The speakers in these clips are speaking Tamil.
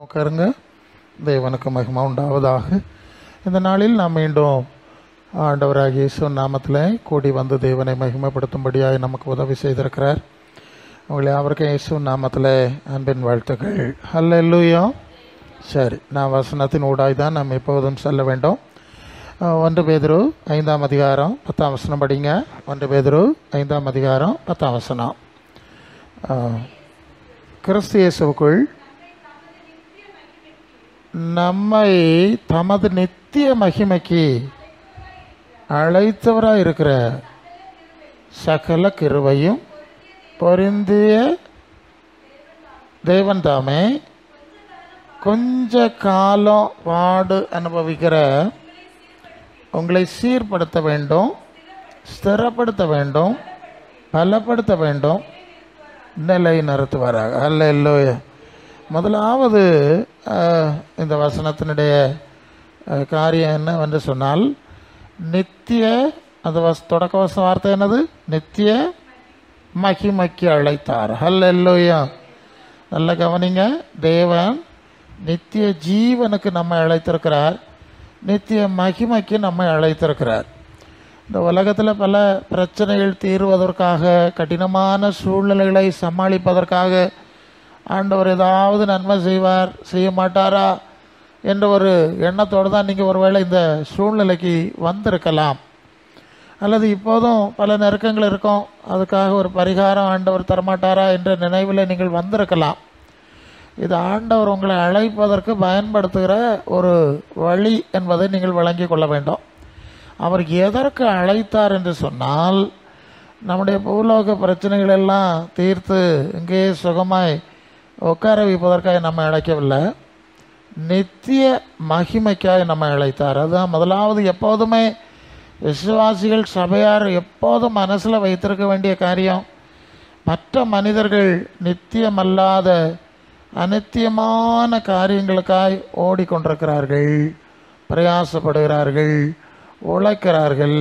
உட்காருங்க. தேவனுக்கு மகிமை உண்டாவதாக. இந்த நாளில் நாம் மீண்டும் ஆண்டவராகிய இயேசு நாமத்தில் கூடி வந்து தேவனை மகிமைப்படுத்தும்படியாக நமக்கு உதவி செய்திருக்கிறார். உங்களை அவருக்கு இயேசு நாமத்தில் அன்பின் வாழ்த்துக்கள். ஹல்லேலூயா. சரி, நான் வசனத்தின் ஊடாய் தான் நாம் எப்போதும் சொல்ல வேண்டும். 1 பேதுரு 5ஆம் அதிகாரம் 10ஆம் வசனம் படிங்க. 1 பேதுரு 5ஆம் அதிகாரம் 10ஆம் வசனம். கிறிஸ்து இயேசுவுக்குள் நம்மை தமது நித்திய மகிமைக்கு அழைத்தவராக இருக்கிற சகல கிருபையும் பொருந்திய தேவன் தாமே கொஞ்ச காலம் பாடு அனுபவிக்கிற உங்களை சீர்படுத்த வேண்டும், ஸ்திரப்படுத்த வேண்டும், பலப்படுத்த வேண்டும், நிலை நிறுத்துவாராக. அல்லேலூயா. முதலாவது இந்த வசனத்தினுடைய காரியம் என்ன என்று சொன்னால், நித்திய, அது தொடக்க வசன வார்த்தை என்னது? நித்திய மகிமைக்கு அழைத்தார். ஹல்லேலூயா. நல்ல கவனிங்க. தேவன் நித்திய ஜீவனுக்கு நம்மை அழைத்திருக்கிறார், நித்திய மகிமைக்கு நம்மை அழைத்திருக்கிறார். இந்த உலகத்தில் பல பிரச்சனைகள் தீர்வதற்காக, கடினமான சூழ்நிலைகளை சமாளிப்பதற்காக ஆண்டவர் ஏதாவது நன்மை செய்வார், செய்ய மாட்டாரா என்ற ஒரு எண்ணத்தோடு தான் நீங்கள் ஒருவேளை இந்த சூழ்நிலைக்கு வந்திருக்கலாம். அல்லது இப்போதும் பல நெருக்கங்கள் இருக்கும், அதுக்காக ஒரு பரிகாரம் ஆண்டவர் தரமாட்டாரா என்ற நினைவில் நீங்கள் வந்திருக்கலாம். இது ஆண்டவர் உங்களை அழைப்பதற்கு பயன்படுத்துகிற ஒரு வழி என்பதை நீங்கள் விளங்கி கொள்ள வேண்டும். அவர் எதற்கு அழைத்தார் என்று சொன்னால், நம்முடைய பூலோக பிரச்சனைகள் எல்லாம் தீர்த்து இங்கே சுகமாய் உட்கார வைப்பதற்காக நம்ம அழைக்கவில்லை, நித்திய மகிமைக்காக நம்ம அழைத்தார். அதுதான் முதலாவது. எப்போதுமே விசுவாசிகள், சபையார் எப்போதும் மனசில் வைத்திருக்க வேண்டிய காரியம், மற்ற மனிதர்கள் நித்தியமல்லாத அநித்தியமான காரியங்களுக்காய் ஓடிக்கொண்டிருக்கிறார்கள், பிரயாசப்படுகிறார்கள், உழைக்கிறார்கள்.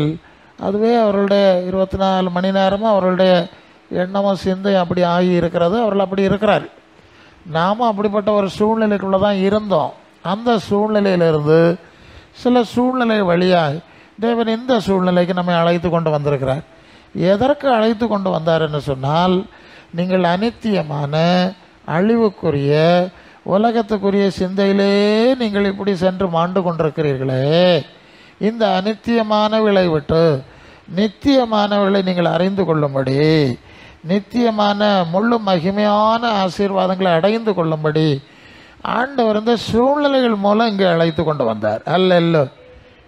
அதுவே அவர்களுடைய 24 மணி நேரமும் அவர்களுடைய எண்ணமும் சிந்தை அப்படி ஆகி இருக்கிறது. அவர்கள் அப்படி இருக்கிறார். நாமும் அப்படிப்பட்ட ஒரு சூழ்நிலைக்குள்ளே தான் இருந்தோம். அந்த சூழ்நிலையிலிருந்து சில சூழ்நிலை வழியாக தேவன் இந்த சூழ்நிலைக்கு நம்மை அழைத்து கொண்டு வந்திருக்கிறார். எதற்கு அழைத்து கொண்டு வந்தார் என்று சொன்னால், நீங்கள் அநித்தியமான அழிவுக்குரிய உலகத்துக்குரிய சிந்தையிலே நீங்கள் இப்படி சென்று மாண்டு கொண்டிருக்கிறீர்களே, இந்த அநித்தியமானவளை விட்டு நித்தியமானவளை நீங்கள் அறிந்து கொள்ளும்படி, நித்தியமான முழு மகிமையான ஆசீர்வாதங்களை அடைந்து கொள்ளும்படி ஆண்டவர் இந்த சூழ்நிலைகள் மூலம் இங்கே அழைத்து கொண்டு வந்தார். அல்ல,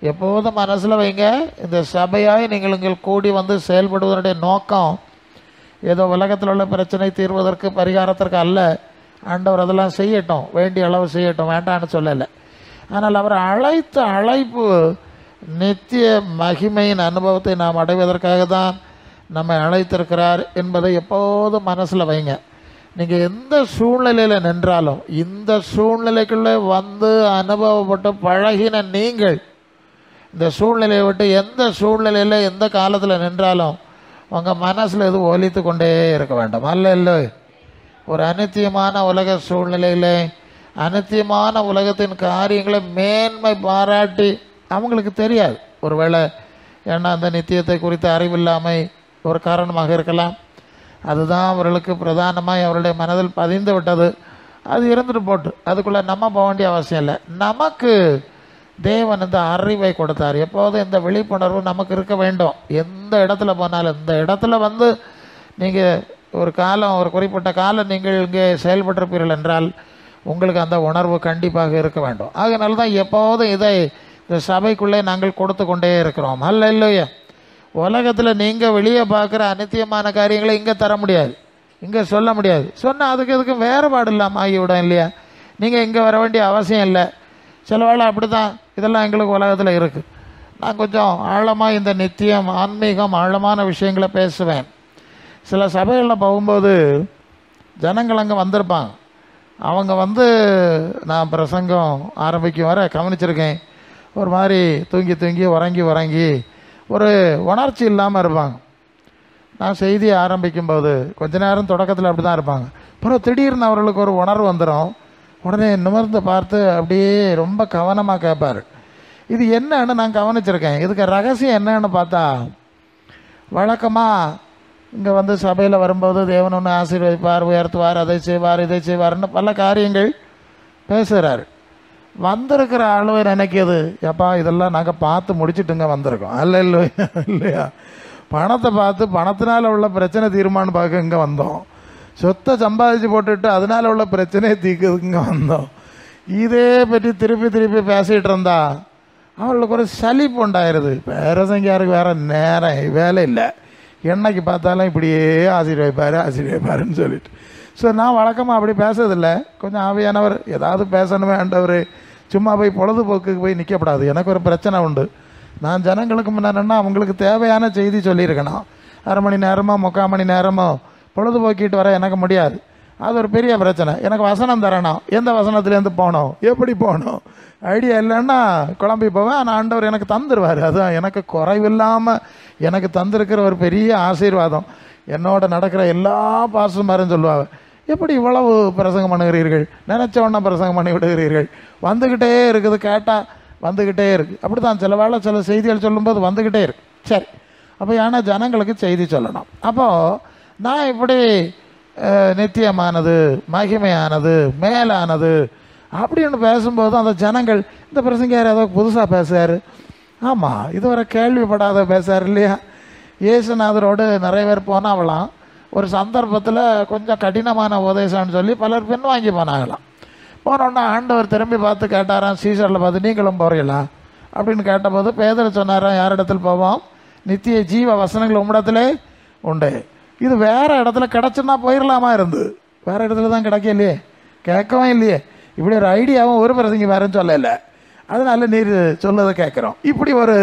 எப்போதும் மனசில் வைங்க. இந்த சபையாய் நீங்கள் இங்கே கூடி வந்து செயல்படுவதனுடைய நோக்கம் ஏதோ உலகத்தில் உள்ள பிரச்சனை தீர்வதற்கு, பரிகாரத்திற்கு அல்ல. ஆண்டவர் அதெல்லாம் செய்யட்டும், வேண்டிய அளவு செய்யட்டும், வேண்டான்னு சொல்லலை. ஆனால் அவர் அழைத்த அழைப்பு நித்திய மகிமையின் அனுபவத்தை நாம் அடைவதற்காக தான் நம்மை அழைத்திருக்கிறார் என்பதை எப்போதும் மனசில் வைங்க. நீங்கள் எந்த சூழ்நிலையில் நின்றாலும், இந்த சூழ்நிலைக்குள்ளே வந்து அனுபவப்பட்டு பழகின நீங்கள் இந்த சூழ்நிலையை விட்டு எந்த சூழ்நிலையில் எந்த காலத்தில் நின்றாலும் உங்கள் மனசில் எதுவும் ஒலித்து கொண்டே இருக்க வேண்டாம். அல்ல, ஒரு அநித்தியமான உலக சூழ்நிலையில் அநித்தியமான உலகத்தின் காரியங்களை மேன்மை பாராட்டி அவங்களுக்கு தெரியாது. ஒருவேளை ஏன்னா அந்த நித்தியத்தை குறித்த அறிவில்லாமை ஒரு காரணமாக இருக்கலாம். அதுதான் அவர்களுக்கு பிரதானமாக அவருடைய மனதில் பதிந்து விட்டது. அது இருந்துட்டு போட்டு, அதுக்குள்ளே நம்ம போக வேண்டிய அவசியம் இல்லை. நமக்கு தேவன் இந்த அறிவை கொடுத்தார். எப்போதும் இந்த விழிப்புணர்வு நமக்கு இருக்க வேண்டும். எந்த இடத்துல போனாலும், இந்த இடத்துல வந்து நீங்கள் ஒரு காலம், ஒரு குறிப்பிட்ட காலம் நீங்கள் இங்கே செயல்பட்டிருப்பீர்கள் என்றால் உங்களுக்கு அந்த உணர்வு கண்டிப்பாக இருக்க வேண்டும். அதனால தான் எப்போதும் இதை இந்த சபைக்குள்ளே நாங்கள் கொடுத்து கொண்டே இருக்கிறோம். அல்லேலூயா. உலகத்தில் நீங்கள் வெளியே பார்க்குற அநித்தியமான காரியங்களை இங்கே தர முடியாது, இங்கே சொல்ல முடியாது. சொன்னால் அதுக்கு எதுக்கும் வேறுபாடு இல்லாமல் ஆகிவிடும் இல்லையா? நீங்கள் இங்கே வர வேண்டிய அவசியம் இல்லை. சில வேளை அப்படி தான் இதெல்லாம் எங்களுக்கு உலகத்தில் இருக்குது. நான் கொஞ்சம் ஆழமாக இந்த நித்தியம், ஆன்மீகம், ஆழமான விஷயங்களை பேசுவேன். சில சபைகளில் போகும்போது ஜனங்கள் அங்கே வந்திருப்பாங்க. அவங்க வந்து நான் பிரசங்கம் ஆரம்பிக்கும் வர கவனிச்சிருக்கேன், ஒரு மாதிரி தூங்கி தூங்கி உறங்கி ஒரு உணர்ச்சி இல்லாமல் இருப்பாங்க. நான் செய்தியை ஆரம்பிக்கும்போது கொஞ்ச நேரம் தொடக்கத்தில் அப்படி தான் இருப்பாங்க. அப்புறம் திடீர்னு அவர்களுக்கு ஒரு உணர்வு வந்துடும், உடனே நிமிர்ந்து பார்த்து அப்படியே ரொம்ப கவனமாக கேட்பார். இது என்னன்னு நான் கவனிச்சிருக்கேன். இதுக்கு ரகசியம் என்னன்னு பார்த்தா, வழக்கமாக இங்கே வந்து சபையில் வரும்போது தேவன் ஒன்று ஆசீர்வதிப்பார், உயர்த்துவார், அதை செய்வார், இதை செய்வார்னு பல காரியங்கள் பேசுகிறாரு. வந்திருக்கிற ஆளுவை நினைக்கிது, எப்பா இதெல்லாம் நாங்கள் பார்த்து முடிச்சுட்டுங்க வந்திருக்கோம். இல்லையா? பணத்தை பார்த்து பணத்தினால உள்ள பிரச்சனை தீர்மானம் பார்க்க இங்கே வந்தோம். சொத்தை சம்பாதிச்சு போட்டுட்டு அதனால உள்ள பிரச்சனையை தீர்க்கிறதுக்கு இங்கே வந்தோம். இதே பற்றி திருப்பி திருப்பி பேசிகிட்டு இருந்தா அவளுக்கு ஒரு சலிப்பு உண்டாயிருது. பேரசங்கியாருக்கு வேற நேரம் வேலை இல்லை, என்னைக்கு பார்த்தாலும் இப்படியே ஆசீர்வதிப்பாருன்னு சொல்லிட்டு. ஸோ நான் வழக்கமாக அப்படி பேசுறதில்லை. கொஞ்சம் ஆவியானவர் ஏதாவது பேசணுமே ஆண்டவர், சும்மா போய் பொழுதுபோக்குக்கு போய் நிற்கப்படாது. எனக்கு ஒரு பிரச்சனை உண்டு. நான் ஜனங்களுக்கு முன்னாடினா அவங்களுக்கு தேவையான செய்தி சொல்லியிருக்கணும். 1/2 மணி நேரமோ 3/4 மணி நேரமோ பொழுதுபோக்கிட்டு வர எனக்கு முடியாது. அது ஒரு பெரிய பிரச்சனை. எனக்கு வசனம் தரணும், எந்த வசனத்துலேருந்து போகணும், எப்படி போகணும், ஐடியா இல்லைன்னா குழம்பி போவேன். ஆனால் ஆண்டவர் எனக்கு தந்துடுவார். அதுதான் எனக்கு குறைவில்லாமல் எனக்கு தந்திருக்கிற ஒரு பெரிய ஆசீர்வாதம். என்னோட நடக்கிற எல்லா பாசமாரும் சொல்லுவாங்க, எப்படி இவ்வளவு பிரசங்கம் பண்ணுகிறீர்கள், நினச்ச உடனே பிரசங்கம் பண்ணி விடுகிறீர்கள், வந்துக்கிட்டே இருக்குது, கேட்டால் வந்துக்கிட்டே இருக்குது. அப்படி தான் சில வேளை சில செய்திகள் சொல்லும்போது வந்துக்கிட்டே இருக்கு. சரி, அப்போ ஏன்னா ஜனங்களுக்கு செய்தி சொல்லணும். அப்போது நான் இப்படி நித்தியமானது, மகிமையானது, மேலானது அப்படின்னு பேசும்போது அந்த ஜனங்கள், இந்த பிரசங்கர் ஏதோ புதுசாக பேசுகிறார், ஆமாம் இதுவரை கேள்விப்படாத பேசுகிறார் இல்லையா. இயேசுநாதரோடு நிறைய பேர் போனாவலாம். ஒரு சந்தர்ப்பத்தில் கொஞ்சம் கடினமான உபதேசம்னு சொல்லி பலர் பின்வாங்கி போனாங்களாம். போனோன்னா ஆண்டவர் திரும்பி பார்த்து கேட்டாராம், சீசரில் பார்த்து நீங்களும் போகிறீங்களா அப்படின்னு கேட்டபோது பேதர் சொன்னாராம், யார் இடத்துல போவோம், நித்திய ஜீவ வசனங்கள் உம்மிடத்திலே உண்டு. இது வேறு இடத்துல கிடச்சுன்னா போயிடலாமா இருந்து, வேறு இடத்துல தான் கிடைக்கலையே, கேட்கவும் இல்லையே, இப்படி ஒரு ஐடியாவும் ஒரு பிரசங்க வேறுன்னு சொல்லலை, அதனால நீர் சொல்லதை கேட்குறோம். இப்படி ஒரு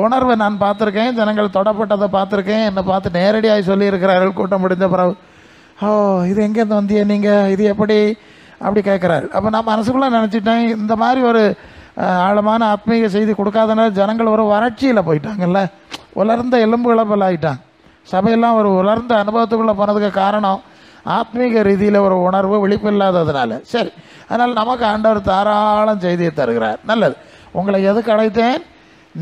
உணர்வை நான் பார்த்துருக்கேன். ஜனங்கள் தொடப்பட்டதை பார்த்துருக்கேன். என்னை பார்த்து நேரடியாக சொல்லியிருக்கிறார்கள் கூட்டம் முடிஞ்ச பிறகு. ஓ இது எங்கேருந்து வந்தியே நீங்கள், இது எப்படி அப்படி கேட்குறாரு. அப்போ நான் மனசுக்குள்ளே நினச்சிட்டேன், இந்த மாதிரி ஒரு ஆழமான ஆத்மீக செய்தி கொடுக்காதனால ஜனங்கள் ஒரு வறட்சியில் போயிட்டாங்கல்ல, உலர்ந்த எலும்புகளை போல் ஆகிட்டாங்க. சபையெல்லாம் ஒரு உலர்ந்த அனுபவத்துக்குள்ளே போனதுக்கு காரணம் ஆத்மீக ரீதியில் ஒரு உணர்வு விழிப்பு இல்லாததுனால. சரி, அதனால் நமக்கு ஆண்டவர் தாராளம் செய்தியை தருகிறார். நல்லது. உங்களை எதுக்கு அழைத்தேன்?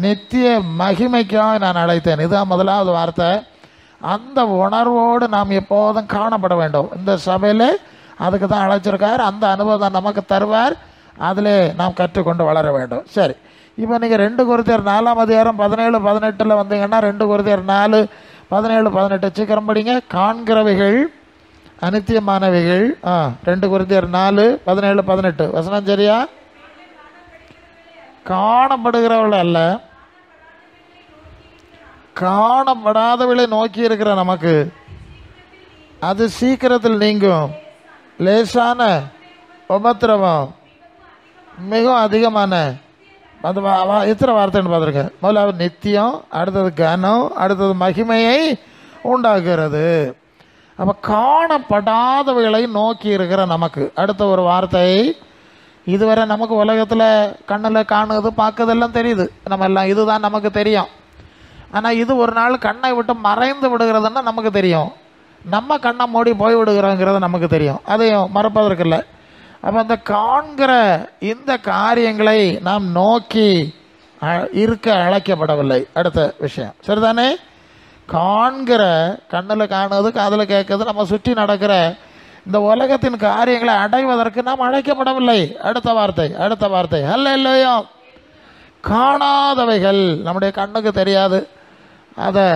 நித்திய மகிமைக்காக நான் அழைத்தேன். இதுதான் முதலாவது வார்த்தை. அந்த உணர்வோடு நாம் எப்போதும் காணப்பட வேண்டும். இந்த சபையில் அதுக்கு தான் அழைச்சிருக்கார். அந்த அனுபவம் தான் நமக்கு தருவார். அதில் நாம் கற்றுக்கொண்டு வளர வேண்டும். சரி, இப்போ நீங்கள் 2 கொரிந்தியர் 4ஆம் அதிகாரம் 17-18 வந்தீங்கன்னா 2 கொரிந்தியர் 4:17-18 சீக்கிரம் படிங்க. காண்கிறவைகள் அனித்தியமானவைகள். 2 கொரிந்தியர் 4:17-18 வசனம் சரியா? காணப்படுகிறவர்கள் அல்ல, காணப்படாதவளை நோக்கி இருக்கிற நமக்கு அது சீக்கிரத்தில் நீங்கும். லேசான உபத்திரவம் மிகவும் அதிகமான, அது எத்தனை வார்த்தைன்னு பார்த்துருக்கேன். முதல்ல நித்தியம், அடுத்தது கனம், அடுத்தது மகிமையை உண்டாக்குறது. அப்போ காணப்படாதவைகளை நோக்கி இருக்கிற நமக்கு அடுத்த ஒரு வார்த்தை. இதுவரை நமக்கு உலகத்தில் கண்ணில் காணுது, பார்க்குறதெல்லாம் தெரியுது, நம்ம எல்லாம் இதுதான் நமக்கு தெரியும். ஆனால் இது ஒரு நாள் கண்ணை விட்டு மறைந்து விடுகிறதுன்னா நமக்கு தெரியும். நம்ம கண்ணை மூடி போய் விடுகிறோங்கிறது நமக்கு தெரியும், அதையும் மறப்பதற்கில்லை. அப்போ அந்த காண்கிற இந்த காரியங்களை நாம் நோக்கி இருக்க அழைக்கப்படவில்லை. அடுத்த விஷயம் சரிதானே? காண்கிற, கண்ணில் காணுது, காதில் கேட்குது, நம்ம சுற்றி நடக்கிற இந்த உலகத்தின் காரியங்களை அடைவதற்கு நாம் அழைக்கப்படவில்லை. அடுத்த வார்த்தை அல்லேலூயா. காணாதவைகள் நம்முடைய கண்ணுக்கு தெரியாது. அதை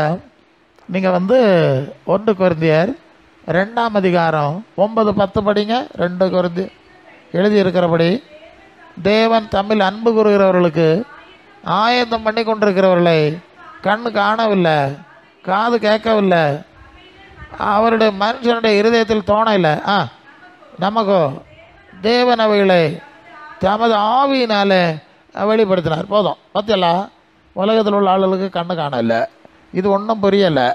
நீங்கள் 1 கொரிந்தியர் 2ஆம் அதிகாரம் 9-10 படிங்க. 2 கொரிந்தியர் எழுதியிருக்கிறபடி, தேவன் தம்மில் அன்பு கூறுகிறவர்களுக்கு ஆயத்தம் பண்ணி கொண்டிருக்கிறவர்களை கண்ணு காணவில்லை, காது கேட்கவில்லை, அவருடைய மனுஷனுடைய இருதயத்தில் தோணவில்லை. நமக்கோ தேவன் அவைகளை தமது ஆவியினாலே வெளிப்படுத்தினார். போதும். பத்தியெல்லாம் உலகத்தில் உள்ள ஆளுகளுக்கு கண்ணு காணலை, இது ஒன்றும் புரியலை.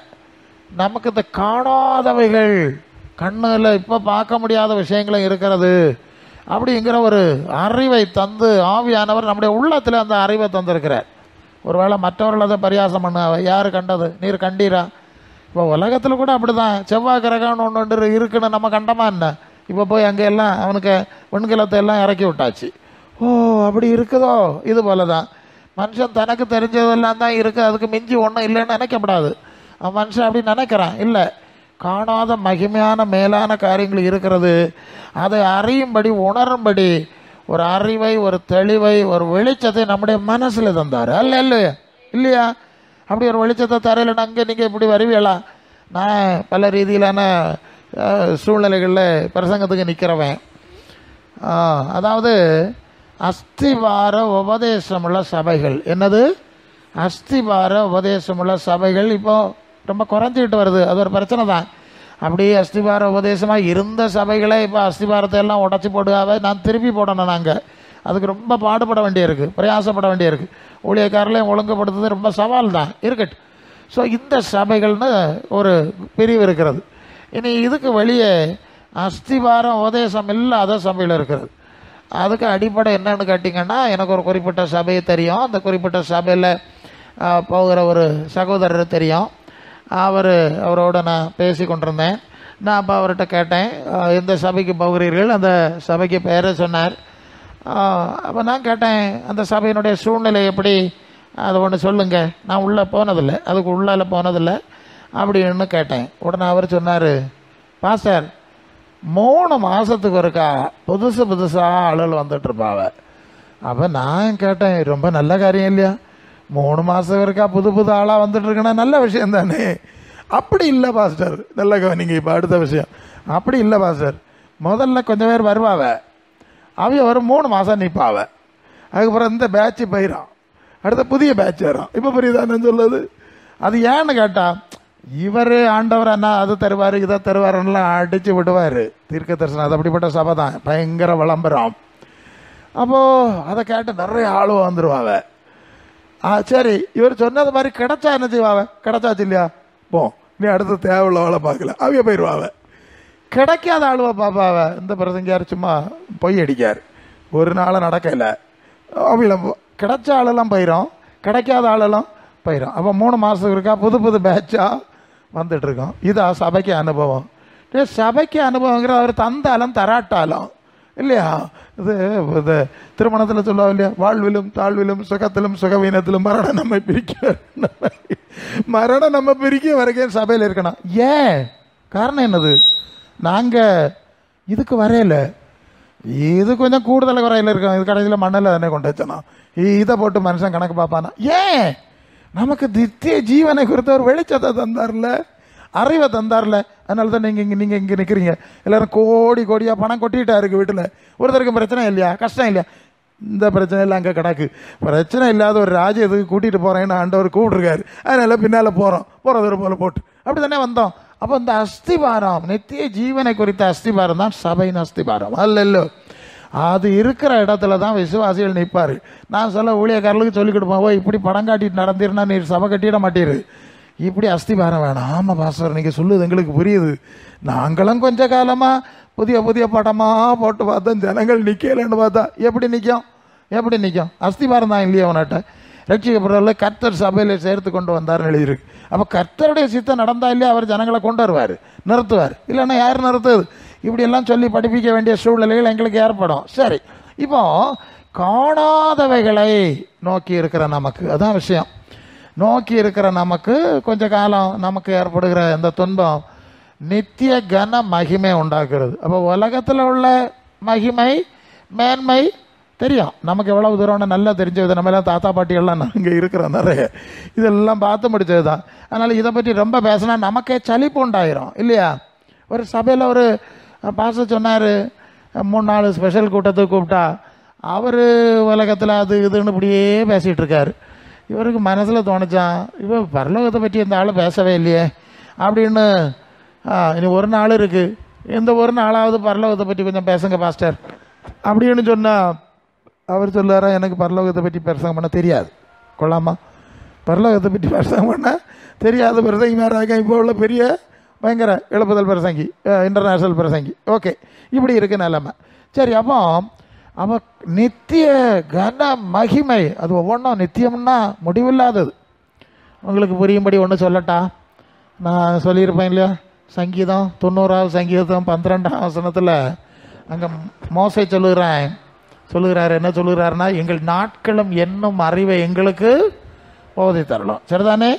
நமக்கு இந்த காணாதவைகள், கண்ணில் இப்போ பார்க்க முடியாத விஷயங்களும் இருக்கிறது அப்படிங்கிற ஒரு அறிவை தந்து ஆவியானவர் நம்முடைய உள்ளத்தில் அந்த அறிவை தந்திருக்கிறார். ஒருவேளை மற்றவர்கள் அதை பரியாசம் பண்ண, யார் கண்டது, நீர் கண்டீரா? இப்போ உலகத்தில் கூட அப்படி தான். செவ்வாய் கிரகம்னு ஒன்று இருக்குன்னு நம்ம கண்டமா என்ன? இப்போ போய் அங்கே எல்லாம் அவனுக்கு வெண்கலத்தை எல்லாம் இறக்கி விட்டாச்சு. ஓ, அப்படி இருக்குதோ? இது போல தான் மனுஷன் தனக்கு தெரிஞ்சதெல்லாம் தான் இருக்குது, அதுக்கு மிஞ்சி ஒன்றும் இல்லைன்னு நினைக்கப்படாது. அவன் மனுஷன் அப்படி நினைக்கிறான். இல்லை, காணாத மகிமையான மேலான காரியங்கள் இருக்கிறது. அதை அறியும்படி, உணரும்படி ஒரு அறிவை, ஒரு தெளிவை, ஒரு வெளிச்சத்தை நம்முடைய மனசில் தந்தார். அல்ல இல்லையா? இல்லையா? அப்படி ஒரு வெளிச்சத்தை தரையில் அங்கே நீங்கள் இப்படி வருவீங்களா? நான் பல ரீதியிலான சூழ்நிலைகளில் பிரசங்கத்துக்கு நிற்கிறவன். அதாவது அஸ்திவார உபதேசமுள்ள சபைகள். என்னது? அஸ்திவார உபதேசமுள்ள சபைகள் இப்போ ரொம்ப குறைஞ்சிக்கிட்டு வருது. அது ஒரு பிரச்சனை தான். அப்படியே அஸ்திவார உபதேசமாக இருந்த சபைகளை இப்போ அஸ்திவாரத்தை எல்லாம் உடச்சி போடுகாவே நான் திருப்பி போடணும். நாங்கள் அதுக்கு ரொம்ப பாடுபட வேண்டியிருக்கு, பிரயாசப்பட வேண்டியிருக்கு. ஊழியக்காரர்களையும் ஒழுங்குபடுத்துறது ரொம்ப சவால் தான், இருக்கட்டும். ஸோ இந்த சபைகள்னு ஒரு பிரிவு இருக்கிறது. இனி இதுக்கு வெளியே அஸ்திவாரம் உபதேசம் இல்லாத சபையில் இருக்கிறது. அதுக்கு அடிப்படை என்னன்னு கேட்டிங்கன்னா, எனக்கு ஒரு குறிப்பிட்ட சபையை தெரியும். அந்த குறிப்பிட்ட சபையில் போகிற ஒரு சகோதரர் தெரியும். அவரோட நான் பேசி கொண்டிருந்தேன். நான் அப்போ அவர்கிட்ட கேட்டேன், எந்த சபைக்கு போகிறீர்கள்? அந்த சபைக்கு பேரை சொன்னார். அப்போ நான் கேட்டேன், அந்த சபையினுடைய சூழ்நிலை எப்படி, அதை ஒன்று சொல்லுங்க. நான் உள்ளே போனதில்லை, அதுக்கு உள்ளால போனதில்லை அப்படின்னு கேட்டேன். உடனே அவர் சொன்னார், பாஸ்டர் 3 மாதத்துக்கு ஒருக்கா புதுசாக ஆளுகள் வந்துட்டுருப்பாவ. அப்போ நான் கேட்டேன், ரொம்ப நல்ல காரியம் இல்லையா? 3 மாதம் இருக்கா புது ஆளாக வந்துட்டுருக்குன்னா நல்ல விஷயம் தானே. அப்படி இல்லை பாஸ்டர், நல்ல கவனிங்க. இப்போ அடுத்த விஷயம், அப்படி இல்லை பாஸ்டர். முதல்ல கொஞ்சம் பேர் வருவாவ, ஒரு 3 மாதம் நிற்பாவ. அதுக்கப்புறம் இந்த பேட்ச் போயிடும், அடுத்த புதிய பேட்ச் வரும். இப்போ புரியுதானு சொல்லுது? அது ஏன்னு கேட்டால், இவர் ஆண்டவர் அண்ணா அது தருவார் இதை தருவாருன்னெலாம் அடித்து விடுவார். தீர்க்க தரிசனம் அது அப்படிப்பட்ட சபை தான், பயங்கர விளம்பரம். அப்போது அதை கேட்டு நிறைய ஆளுவ வந்துடுவாவ. சரி, இவர் சொன்னது மாதிரி கிடைச்சா என்ன செய்வாவ? கிடைச்சாச்சு இல்லையா, போ நீ அடுத்த தேவையுள்ளவளை பார்க்கல, அவைய போயிடுவாவ. கிடைக்காத ஆளுவ பாப்பாவ. இந்த பிரசங்கியார் சும்மா பொய் அடிக்கார், ஒரு நாள் நடக்கலை. அவையில கிடைச்ச ஆளெல்லாம் போயிடும், கிடைக்காத ஆளெல்லாம் போயிடும். அப்போ 3 மாதத்துக்கு இருக்கா புது பேட்சாக வந்துட்டுருக்கோம். இதா சபைக்கு அனுபவம். சபைக்கு அனுபவங்கிற அவர் தந்தாலும் தராட்டாலும் இல்லையா? இது திருமணத்தில் சொல்லுவோம் இல்லையா, வாழ்விலும் தாழ்விலும் சுகத்திலும் சுகவீனத்திலும் மரணம் நம்ம பிரிக்க வரைக்கும் சபையில் இருக்கணும். ஏன் காரணம் என்னது? நாங்கள் இதுக்கு வரையில, இது கொஞ்சம் கூடுதல் வரையில் இருக்கோம். இது கடைசியில் மண்ணில் தானே கொண்டு வச்சோம். இதை போட்டு மனுஷன் கணக்கு பார்ப்பானா? ஏன்? நமக்கு நித்திய ஜீவனை குறித்த ஒரு வெளிச்சத்தை தந்தார்ல, அறிவை தந்தார்ல. அதனால தான் நீங்கள் இங்கே நிற்கிறீங்க. எல்லோரும் கோடியாக பணம் கொட்டிகிட்டா இருக்குது வீட்டில். ஒருத்தருக்கு பிரச்சனை இல்லையா, கஷ்டம் இல்லையா? இந்த பிரச்சனை எல்லாம் அங்கே கிடக்கு. பிரச்சனை இல்லாத ஒரு ராஜ்யத்துக்கு கூட்டிகிட்டு போகிறேன்னு ஆண்டவர் கூப்பிட்ருக்காரு. அதனால பின்னால் போகிறது போல போட்டு அப்படி தானே வந்தோம். அப்போ இந்த அஸ்திபாரம், நித்திய ஜீவனை குறித்த அஸ்திபாரம் தான் சபையின் அஸ்திபாரம். அல்ல, அது இருக்கிற இடத்துல தான் விசுவாசிகள் நிற்பார். நான் சொல்ல ஊழியக்காரர்களுக்கு சொல்லிக் கொடுப்போம், இப்படி படம் காட்டிட்டு நடந்தீர்னா நீ சபை கட்டிட மாட்டீரு, இப்படி அஸ்திபாரம் வேணாம். ஆமாம் பாஸ்டர், நீங்கள் சொல்லுது எங்களுக்கு புரியுது. நாங்களும் கொஞ்ச காலமாக புதிய படமாக போட்டு பார்த்தோம், ஜனங்கள் நிற்கலன்னு பார்த்தா எப்படி நிற்கும்? அஸ்திபாரம் தான் இல்லையா அவனாட்ட? ரட்சிக்கப்படுறதில் கர்த்தர் சபையில் சேர்த்து கொண்டு வந்தார்னு எழுதியிருக்கு. அப்போ கர்த்தருடைய சித்தம் நடந்தா இல்லையா அவர் ஜனங்களை கொண்டு வருவார், நிறுத்துவார். இல்லைன்னா யார் நிறுத்துது? இப்படியெல்லாம் சொல்லி படிப்பிக்க வேண்டிய சூழ்நிலைகள் எங்களுக்கு ஏற்படும். சரி, இப்போ காணாதவைகளை நோக்கி இருக்கிற நமக்கு, அதான் விஷயம். நோக்கி இருக்கிற நமக்கு கொஞ்ச காலம் நமக்கு ஏற்படுகிற இந்த துன்பம் நித்திய கன மகிமை உண்டாக்குறது. அப்போ உலகத்தில் உள்ள மகிமை மேன்மை தெரியும் நமக்கு எவ்வளவு தூரம்னு நல்லா தெரிஞ்சது. நம்ம எல்லாம் தாத்தா பாட்டிகள்லாம் நாங்கள் இருக்கிறோம் நிறைய, இதெல்லாம் பார்த்து முடிச்சது தான். அதனால் இதை பற்றி ரொம்ப பேசினா நமக்கே சலிப்பு உண்டாயிரும் இல்லையா? ஒரு சபையில் ஒரு பாச சொன்னார், 3 நாள் ஸ்பெஷல் கூட்டத்துக்கு கூப்பிட்டா அவர் உலகத்தில் அது இதுன்னு இப்படியே பேசிகிட்டு இருக்கார். இவருக்கு மனசில் தோணுச்சான், இவன் பரலோகத்தை பற்றி இந்த ஆள் பேசவே இல்லையே அப்படின்னு. இனி ஒரு நாள் இருக்குது, இந்த ஒரு நாளாவது பரலோகத்தை பற்றி கொஞ்சம் பேசுங்க பாஸ்டர் அப்படின்னு சொன்னால் அவர் சொல்லுவாரா, எனக்கு பரலோகத்தை பற்றி பிரசங்கம் பண்ண தெரியாது. கொள்ளாமா, பரலோகத்தை பற்றி பிரசங்கம் பண்ண தெரியாத பிரசங்கி மேலே இப்போ உள்ள பெரிய பயங்கர எழுப்புதல் பிரசங்கி, இன்டர்நேஷ்னல் பிரசங்கி. ஓகே, இப்படி இருக்கு நிலைமை. சரி, அப்போ நித்திய கன மகிமை அது ஒவ்வொன்றும் நித்தியம்னா முடிவில்லாதது. உங்களுக்கு புரியும்படி ஒன்று சொல்லட்டா? நான் சொல்லியிருப்பேன் இல்லையா, சங்கீதம் 90வது சங்கீதம் 12ஆம் வசனத்தில் அங்கே மோசே சொல்லுகிறார் என்ன சொல்லுகிறாருன்னா, எங்கள் நாட்களும் என்னும் அறிவை எங்களுக்கு போதித்தரலாம். சரிதானே?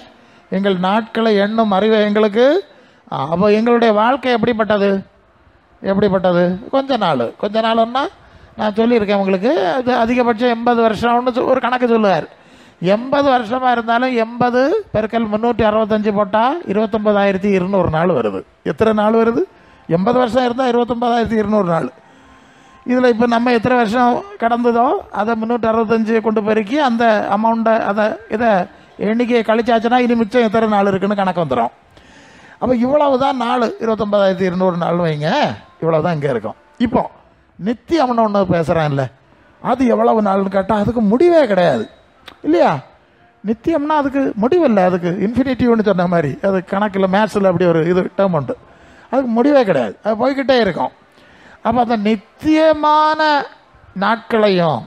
எங்கள் நாட்களை எண்ணும் அறிவை எங்களுக்கு. அப்போ எங்களுடைய வாழ்க்கை எப்படிப்பட்டது? கொஞ்ச நாள்னா நான் சொல்லியிருக்கேன் உங்களுக்கு, அது அதிகபட்சம் 80 வருஷம்னு ஒரு கணக்கு சொல்லுவார். 80 வருஷமாக இருந்தாலும் 80 பெருக்கல் 365 போட்டால் 29,200 நாள் வருது. எத்தனை நாள் வருது? 80 வருஷம் இருந்தால் 29,200 நாள். இதில் இப்போ நம்ம எத்தனை வருஷம் கடந்ததோ அதை 365 கொண்டு பெருக்கி அந்த அமௌண்ட்டை இதை எண்ணிக்கையை கழிச்சாச்சுன்னா இனி மிச்சம் எத்தனை நாள் இருக்குன்னு கணக்கு வந்துடும். அப்போ இவ்வளவு தான் நாள், 29,200 நாள் வைங்க, இவ்வளவு தான் இங்கே இருக்கும். இப்போ நித்தியம்னு ஒன்று பேசுகிறான்ல, அது எவ்வளவு நாள்னு கேட்டால் அதுக்கு முடிவே கிடையாது இல்லையா? நித்தியம்னா அதுக்கு முடிவில்லை, அதுக்கு இன்ஃபினிட்டிவ்னு சொன்ன மாதிரி அது கணக்கில் மேத்ஸில் அப்படி ஒரு டேர்ம் உண்டு, அதுக்கு முடிவே கிடையாது, அது போய்கிட்டே இருக்கும். அப்போ அந்த நித்தியமான நாட்களையும்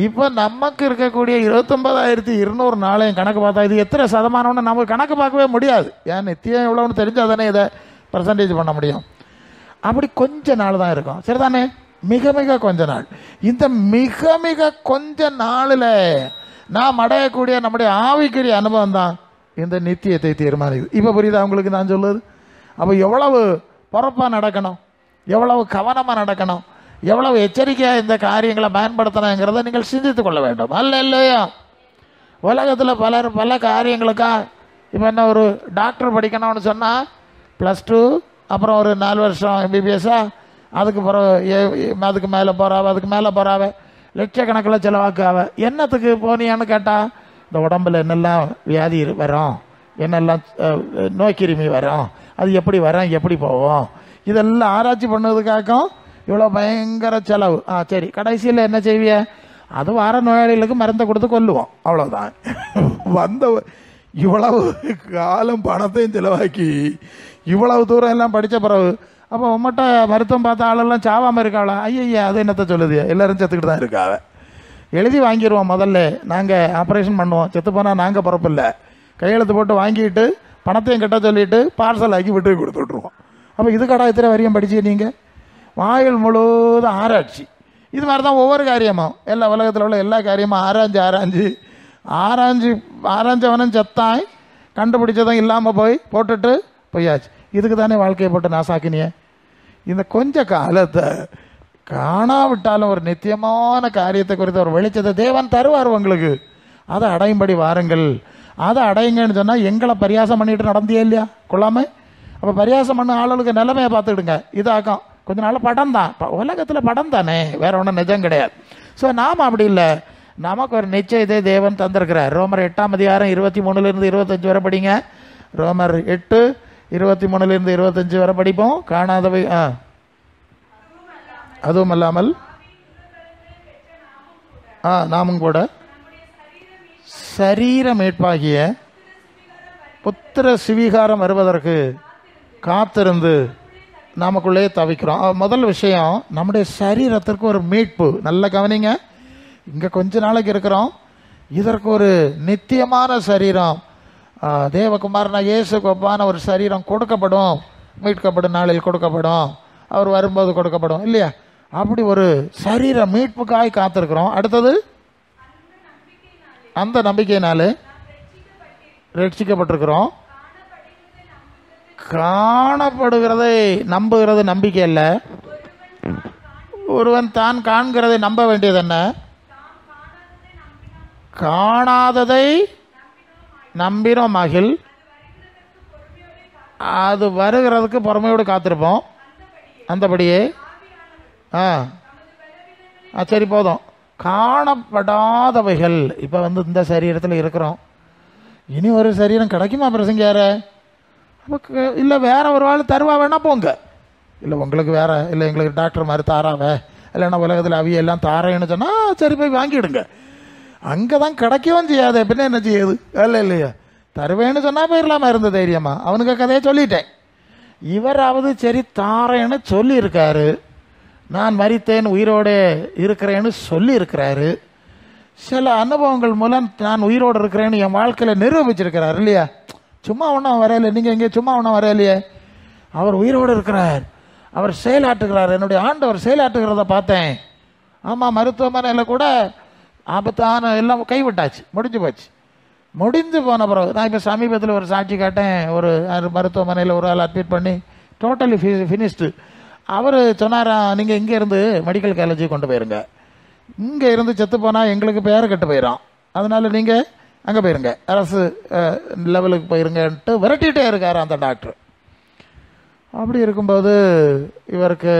இப்போ நமக்கு இருக்கக்கூடிய 29,200 நாளையும் கணக்கு பார்த்தா இது எத்தனை சதமானம்னு நமக்கு கணக்கு பார்க்கவே முடியாது. ஏன் நித்தியம் எவ்வளோன்னு தெரிஞ்சால் தானே இதை பர்சன்டேஜ் பண்ண முடியும். அப்படி கொஞ்ச நாள் தான் இருக்கும். சரிதானே? மிக கொஞ்ச நாள். இந்த மிக கொஞ்ச நாளில் நாம் அடையக்கூடிய நம்முடைய ஆவிக்குரிய அனுபவம் தான் இந்த நித்தியத்தை தீர்மானிக்குது. இப்போ புரியுதா உங்களுக்கு நான் சொல்லுது? அப்போ எவ்வளவு பொறுப்பாக நடக்கணும், எவ்வளவு கவனமாக நடக்கணும், எவ்வளவு எச்சரிக்கையாக இந்த காரியங்களை பயன்படுத்தணுங்கிறத நீங்கள் சிந்தித்து கொள்ள வேண்டும். இல்லையா? உலகத்தில் பல காரியங்களுக்கா இப்போ என்ன, ஒரு டாக்டர் படிக்கணும்னு சொன்னால் +2 அப்புறம் ஒரு 4 வருஷம் MBBS, அதுக்கு மேலே போகிறாவ லட்சக்கணக்கில் செலவாக்காவ. என்னத்துக்கு போனியான்னு கேட்டால், இந்த உடம்பில் என்னெல்லாம் வியாதி வரும், என்னெல்லாம் நோய்க்கிருமி வரும், அது எப்படி வரும், எப்படி போவோம், இதெல்லாம் ஆராய்ச்சி பண்ணதுக்காகவும் இவ்வளோ பயங்கர செலவு. சரி, கடைசியில் என்ன செய்விய? அது வர நோயாளிகளுக்கு மருந்தை கொடுத்து கொல்லுவோம், அவ்வளோதான். இவ்வளவு காலம் பணத்தையும் செலவாக்கி இவ்வளவு தூரம் எல்லாம் படித்த பிறகு அப்போ உம்மட்ட மருத்துவம் பார்த்த ஆளெல்லாம் சாவாமல் இருக்காளா? ஐயா, அது என்னத்தை சொல்லுது? எல்லோரும் செத்துக்கிட்டு தான் இருக்காவ. எழுதி வாங்கிடுவோம், முதல்ல நாங்கள் ஆப்ரேஷன் பண்ணுவோம், செத்து போனால் நாங்கள் பொறுப்பில்லை, கையெழுத்து போட்டு வாங்கிட்டு பணத்தையும் கட்ட சொல்லிவிட்டு பார்சல் ஆக்கி விட்டு கொடுத்துட்ருவோம். அப்போ இதுக்கடா இத்தனை வரையும் படிச்சு நீங்கள் வாயில் முழுவதும் ஆராய்ச்சி. இது மாதிரி தான் ஒவ்வொரு காரியமும், எல்லா உலகத்தில் உள்ள எல்லா காரியமும் ஆராய்ஞ்சவனும் செத்தாய், கண்டுபிடிச்சதும் இல்லாமல் போட்டுட்டு போயாச்சு. இதுக்கு தானே வாழ்க்கையை போட்டு நாசாக்கினிய. இந்த கொஞ்ச காலத்தை காணாவிட்டாலும் ஒரு நித்தியமான காரியத்தை குறித்த ஒரு வெளிச்சத்தை தேவன் தருவார் உங்களுக்கு. அதை அடையும்படி வாருங்கள். அதை அடையுங்கன்னு சொன்னால் எங்களை பரியாசம் பண்ணிட்டு நடந்தியே இல்லையா கொள்ளாமல்? அப்போ பரியாசம் பண்ண ஆளுகளுக்கு நிலைமையை பார்த்துக்கிடுங்க. இதாக்கம் கொஞ்ச நாள் படம் தான், உலகத்தில் படம் தானே, வேற ஒன்றும் நிஜம் கிடையாது. ஸோ நாம் அப்படி இல்லை, நமக்கு ஒரு நிச்சயத்தை தேவன் தந்திருக்கிறார். ரோமர் 8ஆம் அதிகாரம் 23 25 வரை படிங்க. ரோமர் 8 23 25 வரை படிப்போம். காணாதவை அதுவும் அல்லாமல் நாமும் கூட சரீர மீட்பாகிய புத்திர சுவிகாரம் வருவதற்கு காத்திருந்து நமக்குள்ளே தவிக்கிறோம். முதல் விஷயம், நம்முடைய சரீரத்திற்கு ஒரு மீட்பு. நல்ல கவனிங்க, இங்கே கொஞ்ச நாளைக்கு இருக்கிறோம், இதற்கு ஒரு நித்தியமான சரீரம், தேவகுமாரனா இயேசுக்கு ஒப்பான ஒரு சரீரம் கொடுக்கப்படும், மீட்கப்படும் நாளில் கொடுக்கப்படும், அவர் வரும்போது கொடுக்கப்படும் இல்லையா? அப்படி ஒரு சரீர மீட்புக்காய் காத்திருக்கிறோம். அடுத்தது, அந்த நம்பிக்கையினாலே ரட்சிக்கப்பட்டிருக்கிறோம். காணப்படுகிறதை நம்புகிறது நம்பிக்கை அல்ல. ஒருவன் தான் காண்கிறதை நம்ப வேண்டியது என்ன? காணாததை நம்பினோம் மகிழ், அது வருகிறதுக்கு பொறுமையோடு காத்திருப்போம். அந்தபடியே சரி போதும். காணப்படாதவைகள், இப்போ இந்த சரீரத்தில் இருக்கிறோம், இனி ஒரு சரீரம் கிடைக்குமா பிரசங்கியார? இல்லை வேற ஒரு ஆள் தருவா வேணா போங்க, இல்லை உங்களுக்கு வேற, இல்லை எங்களுக்கு டாக்டர் மாதிரி தாராவே, இல்லைன்னா உலகத்தில் அவியெல்லாம் தாரேன்னு சொன்னால் சரி போய் வாங்கிடுங்க. அங்கே தான் கிடைக்கவும் செய்யாது, பின்ன என்ன செய்யுது? இல்லையா? தருவேன்னு சொன்னால் போயிடலாமா இருந்த தைரியமா? அவனுக்கு கதையை சொல்லிட்டேன். இவராவது சரி தாரேன்னு சொல்லியிருக்காரு, நான் மரித்தேன் உயிரோடு இருக்கிறேன்னு சொல்லியிருக்கிறாரு, சில அனுபவங்கள் மூலம் நான் உயிரோடு இருக்கிறேன்னு என் வாழ்க்கையில் நிரூபிச்சிருக்கிறாரு இல்லையா? சும்மா ஒன்றும் வரையில, நீங்கள் எங்கே சும்மா ஒன்றும் வரையிலையே. அவர் உயிரோடு இருக்கிறார், அவர் செயலாற்றுகிறார், என்னுடைய ஆண்டவர் செயலாற்றுகிறத பார்த்தேன். ஆமாம், மருத்துவமனையில் கூட ஆபத்தான எல்லாம் கைவிட்டாச்சு, முடிஞ்சு போச்சு. முடிஞ்சு போன பிறகு நான் இப்போ சமீபத்தில் ஒரு சாட்சி காட்டேன். ஒரு மருத்துவமனையில் ஒரு ஆள் அட்மிட் பண்ணி டோட்டலி ஃபினிஷ்டு. அவர் சொன்னாரா, நீங்கள் இங்கே இருந்து மெடிக்கல் காலேஜுக்கு கொண்டு போயிருங்க, இங்கே இருந்து செத்து போனால் எங்களுக்கு பேரை கெட்டு போயிடும், அதனால நீங்கள் அங்கே போயிருங்க, அரசு லெவலுக்கு போயிருங்கன்ட்டு விரட்டிகிட்டே இருக்கார் அந்த டாக்டர். அப்படி இருக்கும்போது இவருக்கு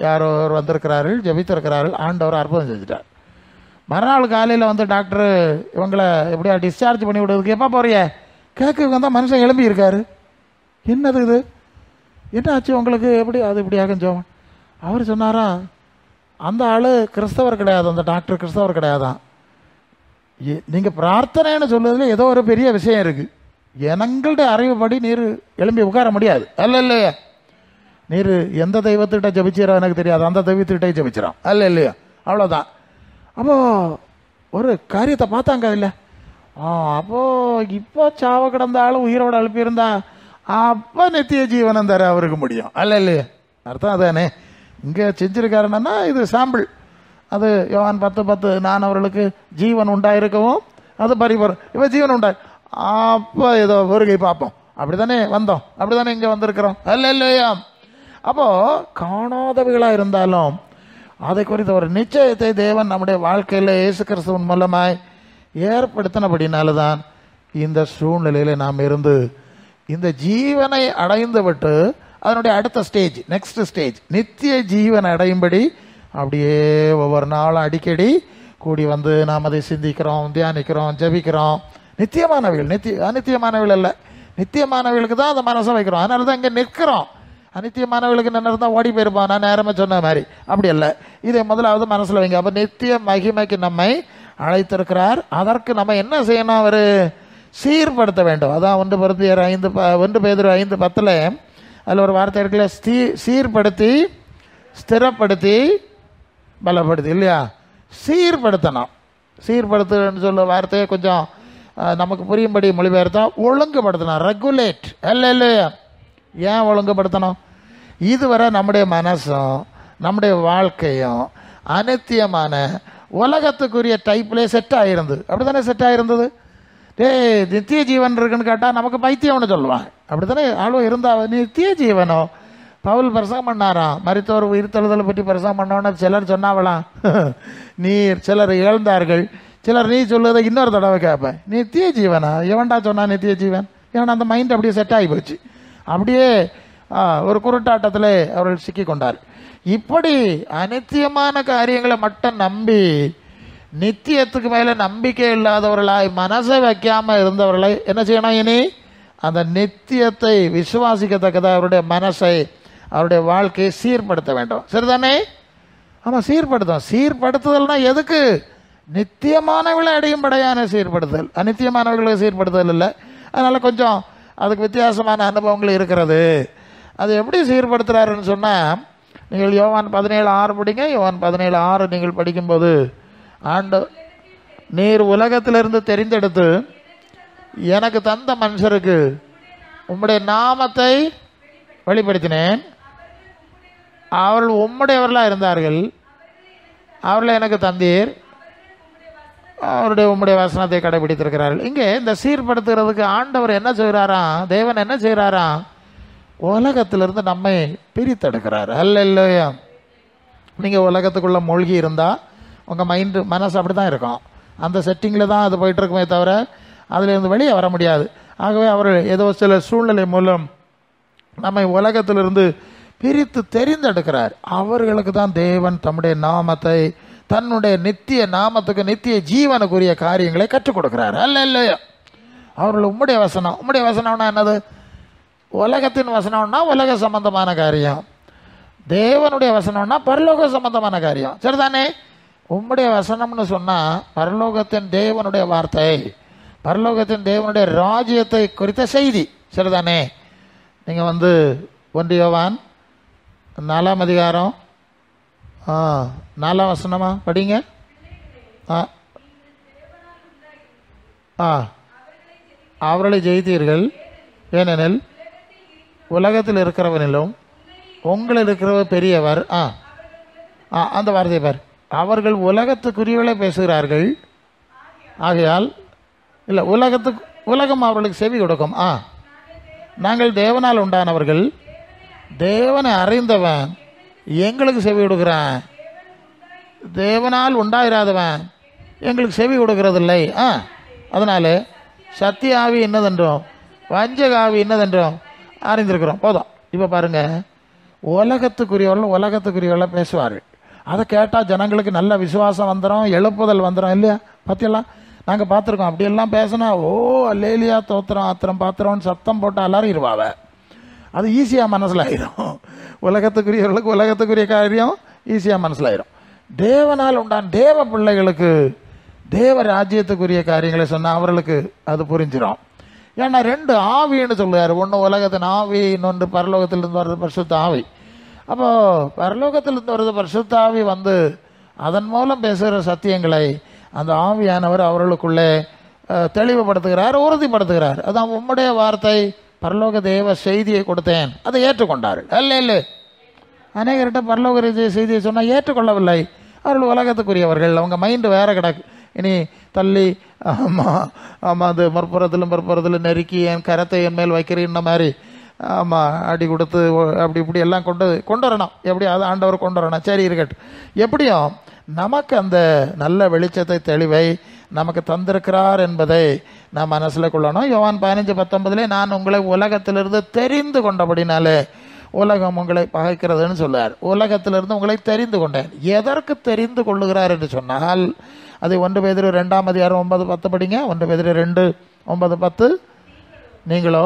யாரோ வந்திருக்கிறார்கள், ஜெபித்திருக்கிறார்கள், ஆண்டவர் அற்புதம் செஞ்சுட்டார். மறுநாள் காலையில் வந்து டாக்டர் இவங்களை எப்படியா டிஸ்சார்ஜ் பண்ணி விடுறதுக்கு எப்போ போறிய கேட்க வந்தால் மனுஷன் எழும்பி இருக்காரு. என்னது இது, என்ன ஆச்சு உங்களுக்கு, எப்படி அது இப்படியாக ஜோம்? அவர் சொன்னாரா, அந்த ஆள் கிறிஸ்தவர் கிடையாது, அந்த டாக்டர் கிறிஸ்தவர் கிடையாதான். நீங்கள் பிரார்த்தனைன்னு சொல்றதுல ஏதோ ஒரு பெரிய விஷயம் இருக்குது. எங்களுடைய அறிவுப்படி நீர் எழும்பி உட்கார முடியாது. அல்ல இல்லையா, நீர் எந்த தெய்வத்திட்ட ஜபிச்சிடோ எனக்கு தெரியாது, அந்த தெய்வத்திட்டே ஜபிச்சிடும். அல்ல இல்லையா, அவ்வளோதான். அப்போது ஒரு காரியத்தை பார்த்தாங்க இல்லை. அப்போது இப்போ சாவ கிடந்த ஆள் உயிரோடு எழுப்பியிருந்தா அப்போ நித்திய ஜீவனம் தர அவருக்கு முடியும். அல்ல இல்லையா, அர்த்தம் அதானே. இங்கே செஞ்சிருக்காருன்னா இது சாம்பிள். அது யோவான் 10:10 நான் அவர்களுக்கு ஜீவன் உண்டாயிருக்கவும் அது பரிபூரணம். இப்போ ஜீவன் உண்டாய் அப்போ ஏதோ வருகை பார்ப்போம், அப்படி தானே வந்தோம், அப்படி தானே இங்கே வந்திருக்கிறோம். அல்ல இல்லையா. அப்போது காணாதவைகளாக இருந்தாலும் அதை குறித்த ஒரு நிச்சயத்தை தேவன் நம்முடைய வாழ்க்கையில் இயேசு கிறிஸ்துவின் மூலமாய் ஏற்படுத்தினபடினால்தான் இந்த சூழ்நிலையில் நாம் இருந்து இந்த ஜீவனை அடைந்து விட்டு அதனுடைய அடுத்த ஸ்டேஜ், நெக்ஸ்ட் ஸ்டேஜ், நித்திய ஜீவனை அடையும்படி அப்படியே ஒவ்வொரு நாளும் அடிக்கடி கூடி வந்து நாம் அதை சிந்திக்கிறோம், தியானிக்கிறோம், ஜபிக்கிறோம். நித்தியமானவர்கள், அநித்தியமானவர்கள் அல்ல, நித்தியமானவர்களுக்கு தான் அந்த மனசை வைக்கிறோம். அதனால தான் இங்கே நிற்கிறோம். அநித்தியமானவர்களுக்கு என்ன இருந்தால் ஓடி போயிருப்பான், நான் நேரமாக சொன்ன மாதிரி. அப்படி அல்ல, இதை முதலாவது மனசில் வைங்க. அப்போ நித்திய மகிமைக்கு நம்மை அழைத்திருக்கிறார். அதற்கு நம்ம என்ன செய்யணும், அவர் சீர்படுத்த வேண்டும். அதான் 1 பேதுரு 5:10 அதில் ஒரு வார்த்தை இருக்குல்ல, சீர்படுத்தி ஸ்திரப்படுத்தி பலப்படுத்தி, இல்லையா, சீர்படுத்தணும். சீர்படுத்துன்னு சொல்ல வார்த்தையை கொஞ்சம் நமக்கு புரியும்படி மொழிபெயர்த்தா ஒழுங்குபடுத்தணும், ரெகுலேட். அல்ல இல்லையா, ஏன் ஒழுங்குபடுத்தணும்? இதுவரை நம்முடைய மனசும் நம்முடைய வாழ்க்கையும் அநித்தியமான உலகத்துக்குரிய டைப்லேயே செட் ஆகிருந்தது. அப்படி தானே செட் ஆகிருந்தது. நித்திய ஜீவன் இருக்குன்னு கேட்டால் நமக்கு பைத்தியம்னு சொல்லுவாங்க. அப்படி தானே ஆளும் இருந்தா. நித்திய ஜீவனோ பவுல் பிரசங்கம் பண்ணாராம், மரித்தோர் உயிர்த்தெழுதலை பற்றி பிரசங்கம் பண்ணோன்னு சிலர் சொன்னாவலாம், நீர் சிலர் இழந்தார்கள், சிலர் நீ சொல்லுவதை இன்னொரு தடவை கேட்பேன், நித்திய ஜீவனா எவன்டா சொன்னா நித்திய ஜீவன்? ஏன்னா அந்த மைண்ட் அப்படியே செட் ஆகி போச்சு. அப்படியே ஒரு குருட்டாட்டத்தில் அவர்கள் சிக்கி கொண்டார். இப்படி அநித்தியமான காரியங்களை மட்டும் நம்பி நித்தியத்துக்கு மேலே நம்பிக்கை இல்லாதவர்களாய் மனசை வைக்காம இருந்தவர்களை என்ன செய்யணும்? இனி அந்த நித்தியத்தை விசுவாசிக்கத்தக்கதாக அவருடைய மனசை, அவருடைய வாழ்க்கையை சீர்படுத்த வேண்டும். சரிதானே? ஆமாம், சீர்படுத்தும். சீர்படுத்துதல்னா எதுக்கு? நித்தியமானவர்களை அடையும்படையான சீர்படுத்தல், அநித்தியமானவர்களை சீர்படுத்தல் இல்லை. அதனால் கொஞ்சம் அதுக்கு வித்தியாசமான அனுபவங்கள் இருக்கிறது. அது எப்படி சீர்படுத்துகிறாருன்னு சொன்னால், நீங்கள் யோவான் 17:6 படிங்க. யோவான் 17:6 நீங்கள் படிக்கும்போது, நீர் உலகத்திலிருந்து தெரிந்தெடுத்து எனக்கு தந்த மனுஷருக்கு உம்முடைய நாமத்தை வெளிப்படுத்தினேன், அவர்கள் உம்முடையவர்களாக இருந்தார்கள், அவர்களை எனக்கு தந்தீர், உம்முடைய வசனத்தை கடைபிடித்திருக்கிறார்கள். இங்கே இந்த சீர்படுத்துகிறதுக்கு ஆண்டவர் என்ன செய்கிறாராம், தேவன் என்ன செய்கிறாராம், உலகத்திலிருந்து நம்மை பிரித்தெடுக்கிறார். அல்ல இல்லையா? நீங்கள் உலகத்துக்குள்ளே மூழ்கி இருந்தால் உங்கள் மனசு அப்படி தான் இருக்கும், அந்த செட்டிங்கில் தான் அது போயிட்டுருக்குமே தவிர அதிலிருந்து வெளியே வர முடியாது. ஆகவே அவர் ஏதோ சில சூழ்நிலை மூலம் நம்மை உலகத்திலிருந்து பிரித்து தெரிந்தெடுக்கிறார். அவர்களுக்கு தான் தேவன் தம்முடைய நாமத்தை, தன்னுடைய நித்திய நாமத்துக்கு நித்திய ஜீவனுக்குரிய காரியங்களை கற்றுக் கொடுக்கிறார். அல்ல இல்லையா? அவர்கள் உம்முடைய வசனம், உம்முடைய வசனம்னா என்னது? உலகத்தின் வசனம்னா உலக சம்பந்தமான காரியம், தேவனுடைய வசனம்னா பரலோக சம்பந்தமான காரியம். சரிதானே? உம்முடைய வசனம்னு சொன்னால் பரலோகத்தின் தேவனுடைய வார்த்தை, பரலோகத்தின் தேவனுடைய ராஜ்யத்தை குறித்த செய்தி. சரிதானே? நீங்கள் 1 யோவான் 4ஆம் அதிகாரம் 4ஆம் வசனமா படிங்க. அவர்களை ஜெயித்தீர்கள், ஏனெனில் உலகத்தில் இருக்கிறவனிலும் உங்களில் இருக்கிறவர் பெரியவர். அந்த வார்த்தையை பார். அவர்கள் உலகத்துக்குரியவளை பேசுகிறார்கள், ஆகையால் இல்லை உலகம் அவர்களுக்கு செவி கொடுக்கும். நாங்கள் தேவனால் உண்டானவர்கள், தேவனை அறிந்தவன் எங்களுக்கு செவி கொடுக்குறான், தேவனால் உண்டாயிராதவன் எங்களுக்கு செவி கொடுக்கறதில்லை. அதனால சத்திய ஆவி என்னதென்றோம் வஞ்சக ஆவி என்னதென்றோம் அறிந்திருக்கிறோம். போதும். இப்போ பாருங்க, உலகத்துக்குரியவர்கள பேசுவார்கள். அதை கேட்டால் ஜனங்களுக்கு நல்ல விசுவாசம் வந்துடும், எழுப்புதல் வந்துடும் இல்லையா? பற்றியெல்லாம் நாங்கள் பார்த்துருக்கோம். அப்படியெல்லாம் பேசினா அல்லேலியா தோத்திரம் ஆத்திரம் பாத்திரம்னு சத்தம் போட்டால் எல்லாரும் இருவாவ. அது ஈஸியாக மனசில் ஆயிரும். உலகத்துக்குரிய காரியம் ஈஸியாக மனசில் ஆயிரும். தேவனால் உண்டான தேவ பிள்ளைகளுக்கு தேவ ராஜ்யத்துக்குரிய காரியங்களை சொன்னால் அவர்களுக்கு அது புரிஞ்சிடும். ஏன்னா 2 ஆவின்னு சொல்லுவார். ஒன்று உலகத்தின் ஆவி, இன்னொன்று பரலோகத்திலிருந்து வர்றது பரிசுத்த ஆவி. அப்போது பரலோகத்திலிருந்து வர்றது பரிசுத்த ஆவி வந்து அதன் மூலம் பேசுகிற சத்தியங்களை அந்த ஆவியானவர் அவர்களுக்குள்ளே தெளிவுபடுத்துகிறார், உறுதிப்படுத்துகிறார். அதான் உம்முடைய வார்த்தை பரலோக தேவ செய்தியை கொடுத்தேன், அதை ஏற்றுக்கொண்டார்கள். இல்லை அநேகர்கிட்ட பரலோக செய்தியை சொன்னால் ஏற்றுக்கொள்ளவில்லை. அவர்கள் உலகத்துக்குரியவர்கள், அவங்க மைண்டு வேறு கிடக்கு. இனி தள்ளி அது மறுப்புறத்திலும் நெருக்கி என் கரத்தை என் மேல் வைக்கிறீன்ன மாதிரி அடி கொடுத்து அப்படி இப்படி எல்லாம் கொண்டு வரணும். எப்படி அது ஆண்டவர் கொண்டு வரணும். சரி இருக்கட்டும். எப்படியும் நமக்கு அந்த நல்ல வெளிச்சத்தை தெளிவை நமக்கு தந்திருக்கிறார் என்பதை நான் மனசில் கொள்ளணும். யோவான் 15:19 நான் உங்களை உலகத்திலிருந்து தெரிந்து கொண்டபடினாலே உலகம் உங்களை பகைக்கிறதுன்னு சொல்லுவார். உலகத்திலிருந்து உங்களை தெரிந்து கொண்டேன். எதற்கு தெரிந்து கொள்ளுகிறார் என்று சொன்னால், அதை 1 பேதுரு 2:9-10 படிங்க. 1 பேதுரு 2:9-10. நீங்களோ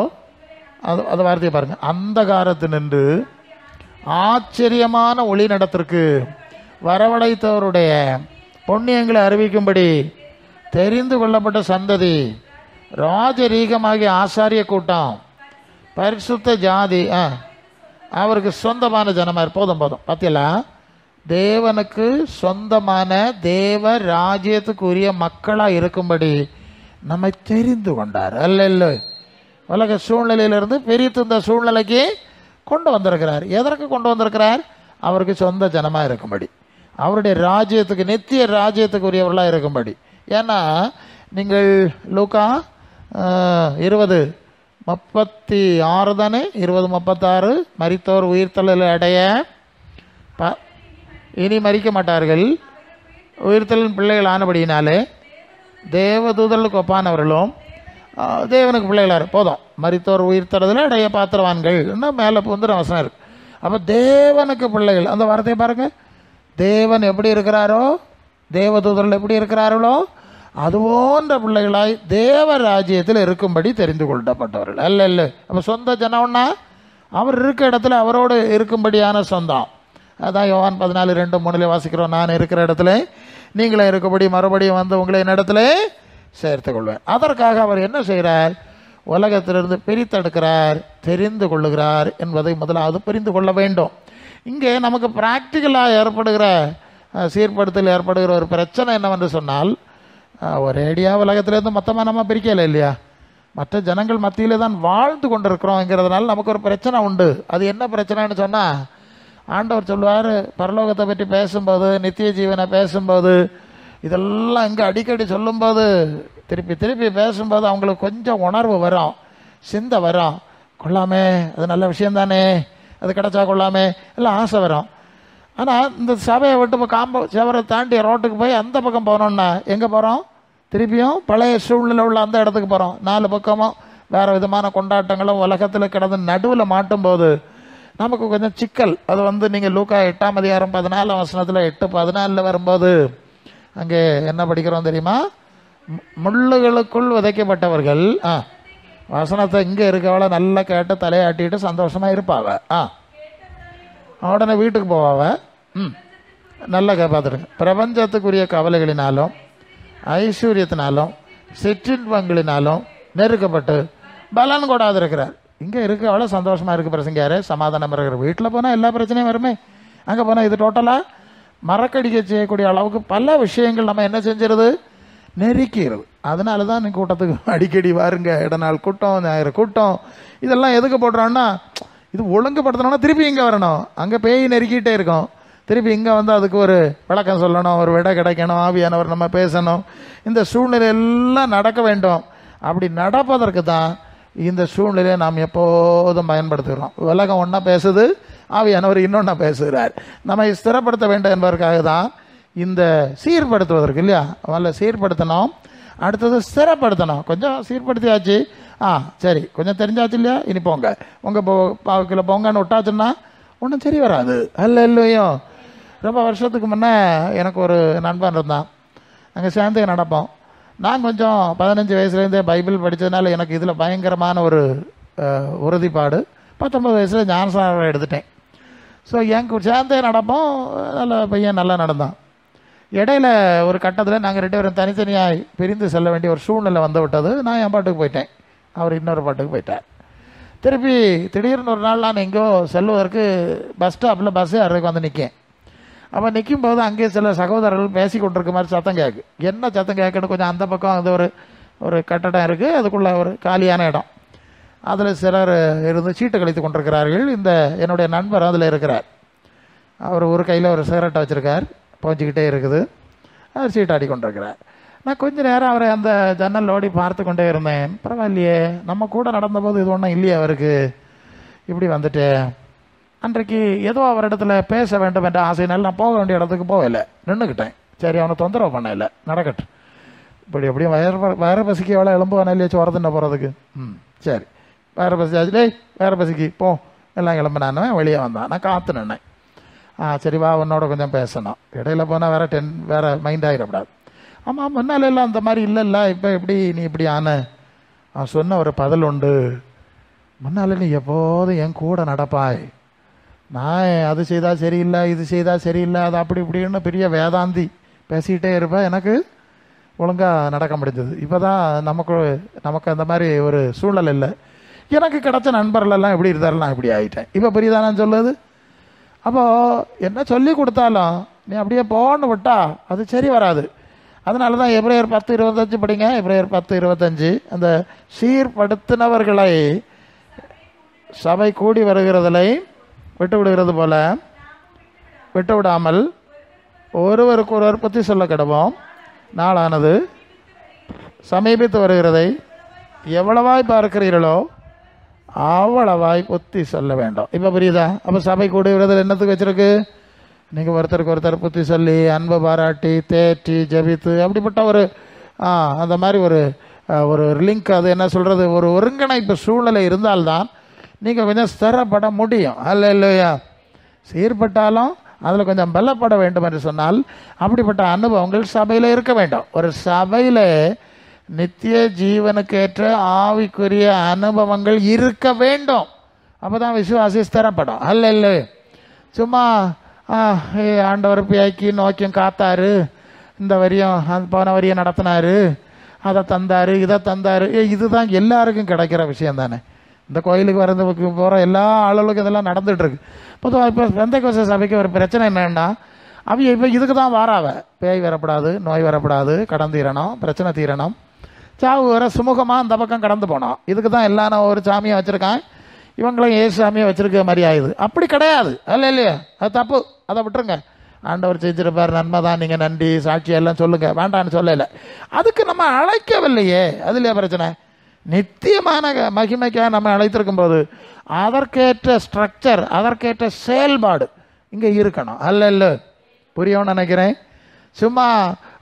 அது வார்த்தையை பாருங்க. அந்தகாரத்தினின்று ஆச்சரியமான ஒளி நடத்திற்கு வரவழைத்தவருடைய புண்ணியங்களை அறிவிக்கும்படி தெரிந்து கொள்ளப்பட்ட சந்ததி, ராஜரீகமாகிய ஆசாரிய கூட்டம், பரிசுத்த ஜாதி, அவருக்கு சொந்தமான ஜனமார். போதும் பார்த்தீங்களா? தேவனுக்கு சொந்தமான தேவ ராஜ்யத்துக்குரிய மக்களாக இருக்கும்படி நம்மை தெரிந்து கொண்டார். அல்ல உலக சூழ்நிலையிலிருந்து பிரித்து இந்த சூழ்நிலைக்கு கொண்டு வந்திருக்கிறார். எதற்கு கொண்டு வந்திருக்கிறார்? அவருக்கு சொந்த ஜனமாக இருக்கும்படி, அவருடைய ராஜ்யத்துக்கு நித்திய ராஜ்யத்துக்குரியவர்களாக இருக்கும்படி. ஏன்னா நீங்கள் லூக்கா 20:36 தானே, 20:36 மரித்தோர் உயிர்த்தலில் அடைய இனி மரிக்க மாட்டார்கள், உயிர்த்தலின் பிள்ளைகள் ஆனபடியினாலே தேவதூதர்களுக்கு ஒப்பானவர்களும் தேவனுக்கு பிள்ளைகளார். போதும். மரித்தோர் உயிர்த்தறதில் அடைய பாத்திரவான்கள் இன்னும் மேலே வந்துற வசனம் இருக்கு. அப்போ தேவனுக்கு பிள்ளைகள், அந்த வார்த்தையை பாருங்க. தேவன் எப்படி இருக்கிறாரோ, தேவதூதர்கள் எப்படி இருக்கிறார்களோ, அதுபோன்ற பிள்ளைகளாய் தேவ ராஜ்யத்தில் இருக்கும்படி தெரிந்து கொள்ளப்பட்டவர்கள். அல்ல அப்போ சொந்த ஜனம்னா அவர் இருக்க இடத்துல அவரோடு இருக்கும்படியான சொந்தம். அதான் யோவான் 14:2-3 வாசிக்கிறோம். நான் இருக்கிற இடத்துல நீங்களே இருக்கபடி மறுபடியும் வந்து உங்களை என்னிடத்துல சேர்த்து கொள்வேன். அதற்காக அவர் என்ன செய்கிறார்? உலகத்திலிருந்து பிரித்தெடுக்கிறார், தெரிந்து கொள்ளுகிறார் என்பதை முதலாவது புரிந்து கொள்ள வேண்டும். இங்கே நமக்கு பிராக்டிக்கலாக ஏற்படுகிற சீர்படுத்தல் ஏற்படுகிற ஒரு பிரச்சனை என்னவென்று சொன்னால், ஒரேடியாக உலகத்திலேருந்து மொத்தமாக நம்ம பிரிக்கலை இல்லையா? மற்ற ஜனங்கள் மத்தியிலே தான் வாழ்ந்து கொண்டிருக்கிறோங்கிறதுனால நமக்கு ஒரு பிரச்சனை உண்டு. அது என்ன பிரச்சனைன்னு சொன்னால், ஆண்டவர் சொல்லுவார், பரலோகத்தை பற்றி பேசும்போது, நித்திய ஜீவனை பேசும்போது, இதெல்லாம் இங்கே அடிக்கடி சொல்லும்போது, திருப்பி பேசும்போது அவங்களுக்கு கொஞ்சம் உணர்வு வரும், சிந்தை வரும். கொள்ளாமே, அது நல்ல விஷயந்தானே, அது கிடைச்சா கொள்ளாமே எல்லாம் ஆசை வரும். ஆனால் இந்த சபையை விட்டு இப்போ செவரை தாண்டி ரோட்டுக்கு போய் அந்த பக்கம் போனோம்னா எங்கே போகிறோம்? திருப்பியும் பழைய சூழ்நிலை உள்ள அந்த இடத்துக்கு போகிறோம். 4 பக்கமும் வேறு விதமான கொண்டாட்டங்களும் உலகத்தில் கிடந்து நடுவில் மாட்டும்போது நமக்கு கொஞ்சம் சிக்கல். அது வந்து நீங்கள் லூக்கா 8:14 8:14 வரும்போது அங்கே என்ன படிக்கிறோம் தெரியுமா? முள்ளுகளுக்குள் விதைக்கப்பட்டவர்கள் வசனத்தை இங்கே இருக்கவளை நல்லா கேட்டு தலையாட்டிட்டு சந்தோஷமாக இருப்பாவ. உடனே வீட்டுக்கு போவாவ. நல்லா பார்த்துருங்க. பிரபஞ்சத்துக்குரிய கவலைகளினாலும் ஐஸ்வர்யத்தினாலும் சிற்றின்பங்களினாலும் நெருக்கப்பட்டு பலன் கொடாது இருக்கிறார். இங்கே இருக்க அவ்வளோ சந்தோஷமாக இருக்குது பிரசங்கியாரு, சமாதானம் இருக்கிற. வீட்டில் போனால் எல்லா பிரச்சனையும் வருமே, அங்கே போனால் இது டோட்டலாக மறக்கடிக்க செய்யக்கூடிய அளவுக்கு பல விஷயங்கள் நம்ம என்ன செஞ்சிருது? நெருக்கிறது. அதனால தான் கூட்டத்துக்கு அடிக்கடி வாருங்க, இடநாள் கூட்டம், ஞாயிறு கூட்டம், இதெல்லாம் எதுக்கு போடுறோன்னா இது ஒழுங்குபடுத்தணும்னா திருப்பி இங்கே வரணும். அங்கே பேய் நெருக்கிட்டே இருக்கும், திருப்பி இங்கே வந்து அதுக்கு ஒரு விளக்கம் சொல்லணும், ஒரு விடை கிடைக்கணும், ஆவியானவர் நம்ம பேசணும். இந்த சூழ்நிலை எல்லாம் நடக்க வேண்டும். அப்படி நடப்பதற்கு தான் இந்த சூழ்நிலையை நாம் எப்போதும் பயன்படுத்துகிறோம். உலகம் ஒன்றா பேசுது, ஆவியானவர் இன்னொன்னா பேசுகிறார். நம்மை ஸ்திரப்படுத்த வேண்டும் என்பதற்காக தான் இந்த சீர்படுத்துவதற்கு இல்லையா, முதல்ல சீர்படுத்தணும், அடுத்தது ஸ்திரப்படுத்தணும். கொஞ்சம் சீர்படுத்தியாச்சு, சரி கொஞ்சம் தெரிஞ்சாச்சு இல்லையா, இனி போங்க உங்கள் பாவுக்கில் போங்கன்னு விட்டாச்சுன்னா ஒன்றும் சரி வராது. இல்லையோ. ரொம்ப வருஷத்துக்கு முன்னே எனக்கு ஒரு நண்பன் இருந்தான், நாங்கள் சேர்ந்தே நடப்போம். நான் கொஞ்சம் 15 வயசுலேருந்தே பைபிள் படித்ததுனால எனக்கு இதில் பயங்கரமான ஒரு உறுதிப்பாடு. 19 வயசில் ஞானஸ்நானம் எடுத்துட்டேன். ஸோ எங்க சேர்ந்தே நடப்போம், நல்ல பையன் நல்லா நடந்தான். இடையில ஒரு கட்டத்தில் நாங்கள் 2 பேரும் தனித்தனியாக பிரிந்து செல்ல வேண்டிய ஒரு சூழ்நிலை வந்து விட்டது. நான் என் பாட்டுக்கு போயிட்டேன், அவர் இன்னொரு பாட்டுக்கு போயிட்டார். திருப்பி திடீர்னு ஒரு நாள் நான் எங்கேயோ செல்வதற்கு பஸ் ஸ்டாப்பில் பஸ்ஸு அறைக்கு வந்து நிற்கேன். அப்போ நிற்கும் போது அங்கே சில சகோதரர்கள் பேசி கொண்டிருக்க மாதிரி சத்தம் கேட்கு. என்ன சத்தம் கேட்குன்னு கொஞ்சம் அந்த பக்கம் அது ஒரு கட்டடம் இருக்குது, அதுக்குள்ளே ஒரு காலியான இடம், அதில் சிலர் இருந்து சீட்டு கழித்து கொண்டிருக்கிறார்கள். இந்த என்னுடைய நண்பர் அதில் இருக்கிறார். அவர் ஒரு கையில் ஒரு சிகரெட்டை வச்சுருக்கார், போஞ்சிக்கிட்டே இருக்குது, அவர் சீட்டாடி கொண்டிருக்கிறார். நான் கொஞ்ச நேரம் அவரை அந்த ஜன்னல் ஓடி பார்த்து கொண்டே இருந்தேன். பரவாயில்லையே, நம்ம கூட நடந்தபோது இது ஒன்றும் இல்லையே அவருக்கு, இப்படி வந்துட்டு அன்றைக்கு ஏதோ அவரிடத்துல பேச வேண்டும் என்ற ஆசையினால் நான் போக வேண்டிய இடத்துக்கு போகலை, நின்றுக்கிட்டேன். சரி அவனை தொந்தரவு பண்ண இல்லை, நடக்கட்டும், இப்படி எப்படியும் வயிறு பசிக்கு எவ்வளோ எலும்புவானே இல்லையா சோரத்துன்ன போகிறதுக்கு. சரி வயிறு பசிச்சாச்சு, வயிறு பசிக்கு போ எல்லாம் கிளம்பினானே வெளியே வந்தான். நான் காத்து நின்னேன். சரி வா உன்னோட கொஞ்சம் பேசணும். இடையில போனால் வேற மைண்ட் ஆகிடக்கூடாது. ஆமாம் முன்னால எல்லாம் அந்த மாதிரி இல்லைல்ல, இப்போ எப்படி நீ இப்படி அவன் சொன்ன ஒரு பதில் உண்டு. முன்னால நீ எப்போதும் என் கூட நடப்பாய், நான் அது செய்தால் சரியில்லை, இது செய்தால் சரியில்லை, அது அப்படி இப்படின்னு பெரிய வேதாந்தி பேசிக்கிட்டே இருப்பேன். எனக்கு ஒழுங்காக நடக்க முடிஞ்சது. இப்போ தான் நமக்கு அந்த மாதிரி ஒரு சூழல் இல்லை. எனக்கு கிடைச்ச நண்பர்களெல்லாம் எப்படி இருந்தாலும் நான் இப்படி ஆகிட்டேன். இப்போ புரியுதா நான் சொல்லுது? அப்போது என்ன சொல்லி கொடுத்தாலும் நீ அப்படியே போன்னு விட்டா அது சரி வராது. அதனால தான் எபிரேயர் 10:25 படிங்க. எபிரேயர் 10:25, அந்த சீர்படுத்தினவர்களை சபை கூடி வருகிறதை விட்டு விடுகிறது போல விட்டு விடாமல் ஒருவருக்கு ஒருவர் புத்தி சொல்ல கிடவோம், நாளானது சமீபித்து வருகிறதை எவ்வளவாய் பார்க்கிறீர்களோ அவ்வளவாய் புத்தி சொல்ல வேண்டும். இப்போ புரியுதா? அப்போ சபை கூடி வருகிறதில் என்னத்துக்கு வச்சிருக்கு? நீங்கள் ஒருத்தருக்கு ஒருத்தர் புத்தி சொல்லி அன்பு பாராட்டி தேற்றி ஜபித்து அப்படிப்பட்ட ஒரு அந்த மாதிரி ஒரு லிங்க், அது என்ன சொல்கிறது, ஒரு ஒருங்கிணைப்பு சூழ்நிலை இருந்தால்தான் நீங்கள் கொஞ்சம் ஸ்திரப்பட முடியும். இல்லையா? சீர்பட்டாலும் அதில் கொஞ்சம் பலப்பட வேண்டும் என்று சொன்னால் அப்படிப்பட்ட அனுபவங்கள் சபையில் இருக்க வேண்டும். ஒரு சபையில் நித்திய ஜீவனுக்கேற்ற ஆவிக்குரிய அனுபவங்கள் இருக்க வேண்டும். அப்போ தான் விசுவாசி ஸ்திரப்படும். இல்லை சும்மா ஆண்டவர் பியாக்கி நோக்கியும் காத்தாரு, இந்த வரியும் போன வரியை நடத்தினாரு, அதை தந்தாரு, இதை தந்தாரு. இதுதான் எல்லாருக்கும் கிடைக்கிற விஷயம் தானே. இந்த கோயிலுக்கு வரதுக்கு போகிற எல்லா ஆளுகளுக்கும் இதெல்லாம் நடந்துகிட்ருக்கு. பொதுவாக இப்போ பெந்தேகோஸ்தே சபைக்கு ஒரு பிரச்சனை என்னென்னா, அவங்க இப்போ இதுக்கு தான் வாராவ, பேய் வரப்படாது, நோய் வரப்படாது, கடன் தீரணும், பிரச்சனை தீரணும், சாவு வர சுமூகமாக அந்த பக்கம் கடந்து போனோம். இதுக்கு தான் எல்லாம் ஒரு சாமியை வச்சுருக்கான், இவங்களும் ஏசு சாமியை வச்சுருக்க மாதிரி ஆகுது. அப்படி கிடையாது. இல்லையா? அது தப்பு, அதை விட்டுருங்க. ஆண்டவர் செஞ்சிருப்பார், நன்மை தான், நீங்கள் நன்றி சாட்சி எல்லாம் சொல்லுங்கள், வேண்டான்னு சொல்லலை. அதுக்கு நம்ம அழைக்கவில்லையே, அதுலையே பிரச்சனை. நித்தியமான மகிமைக்காக நம்ம அழைத்திருக்கும் போது அதற்கேற்ற ஸ்ட்ரக்சர், அதற்கேற்ற செயல்பாடு இங்கே இருக்கணும். இல்லை புரியணும்னு நினைக்கிறேன். சும்மா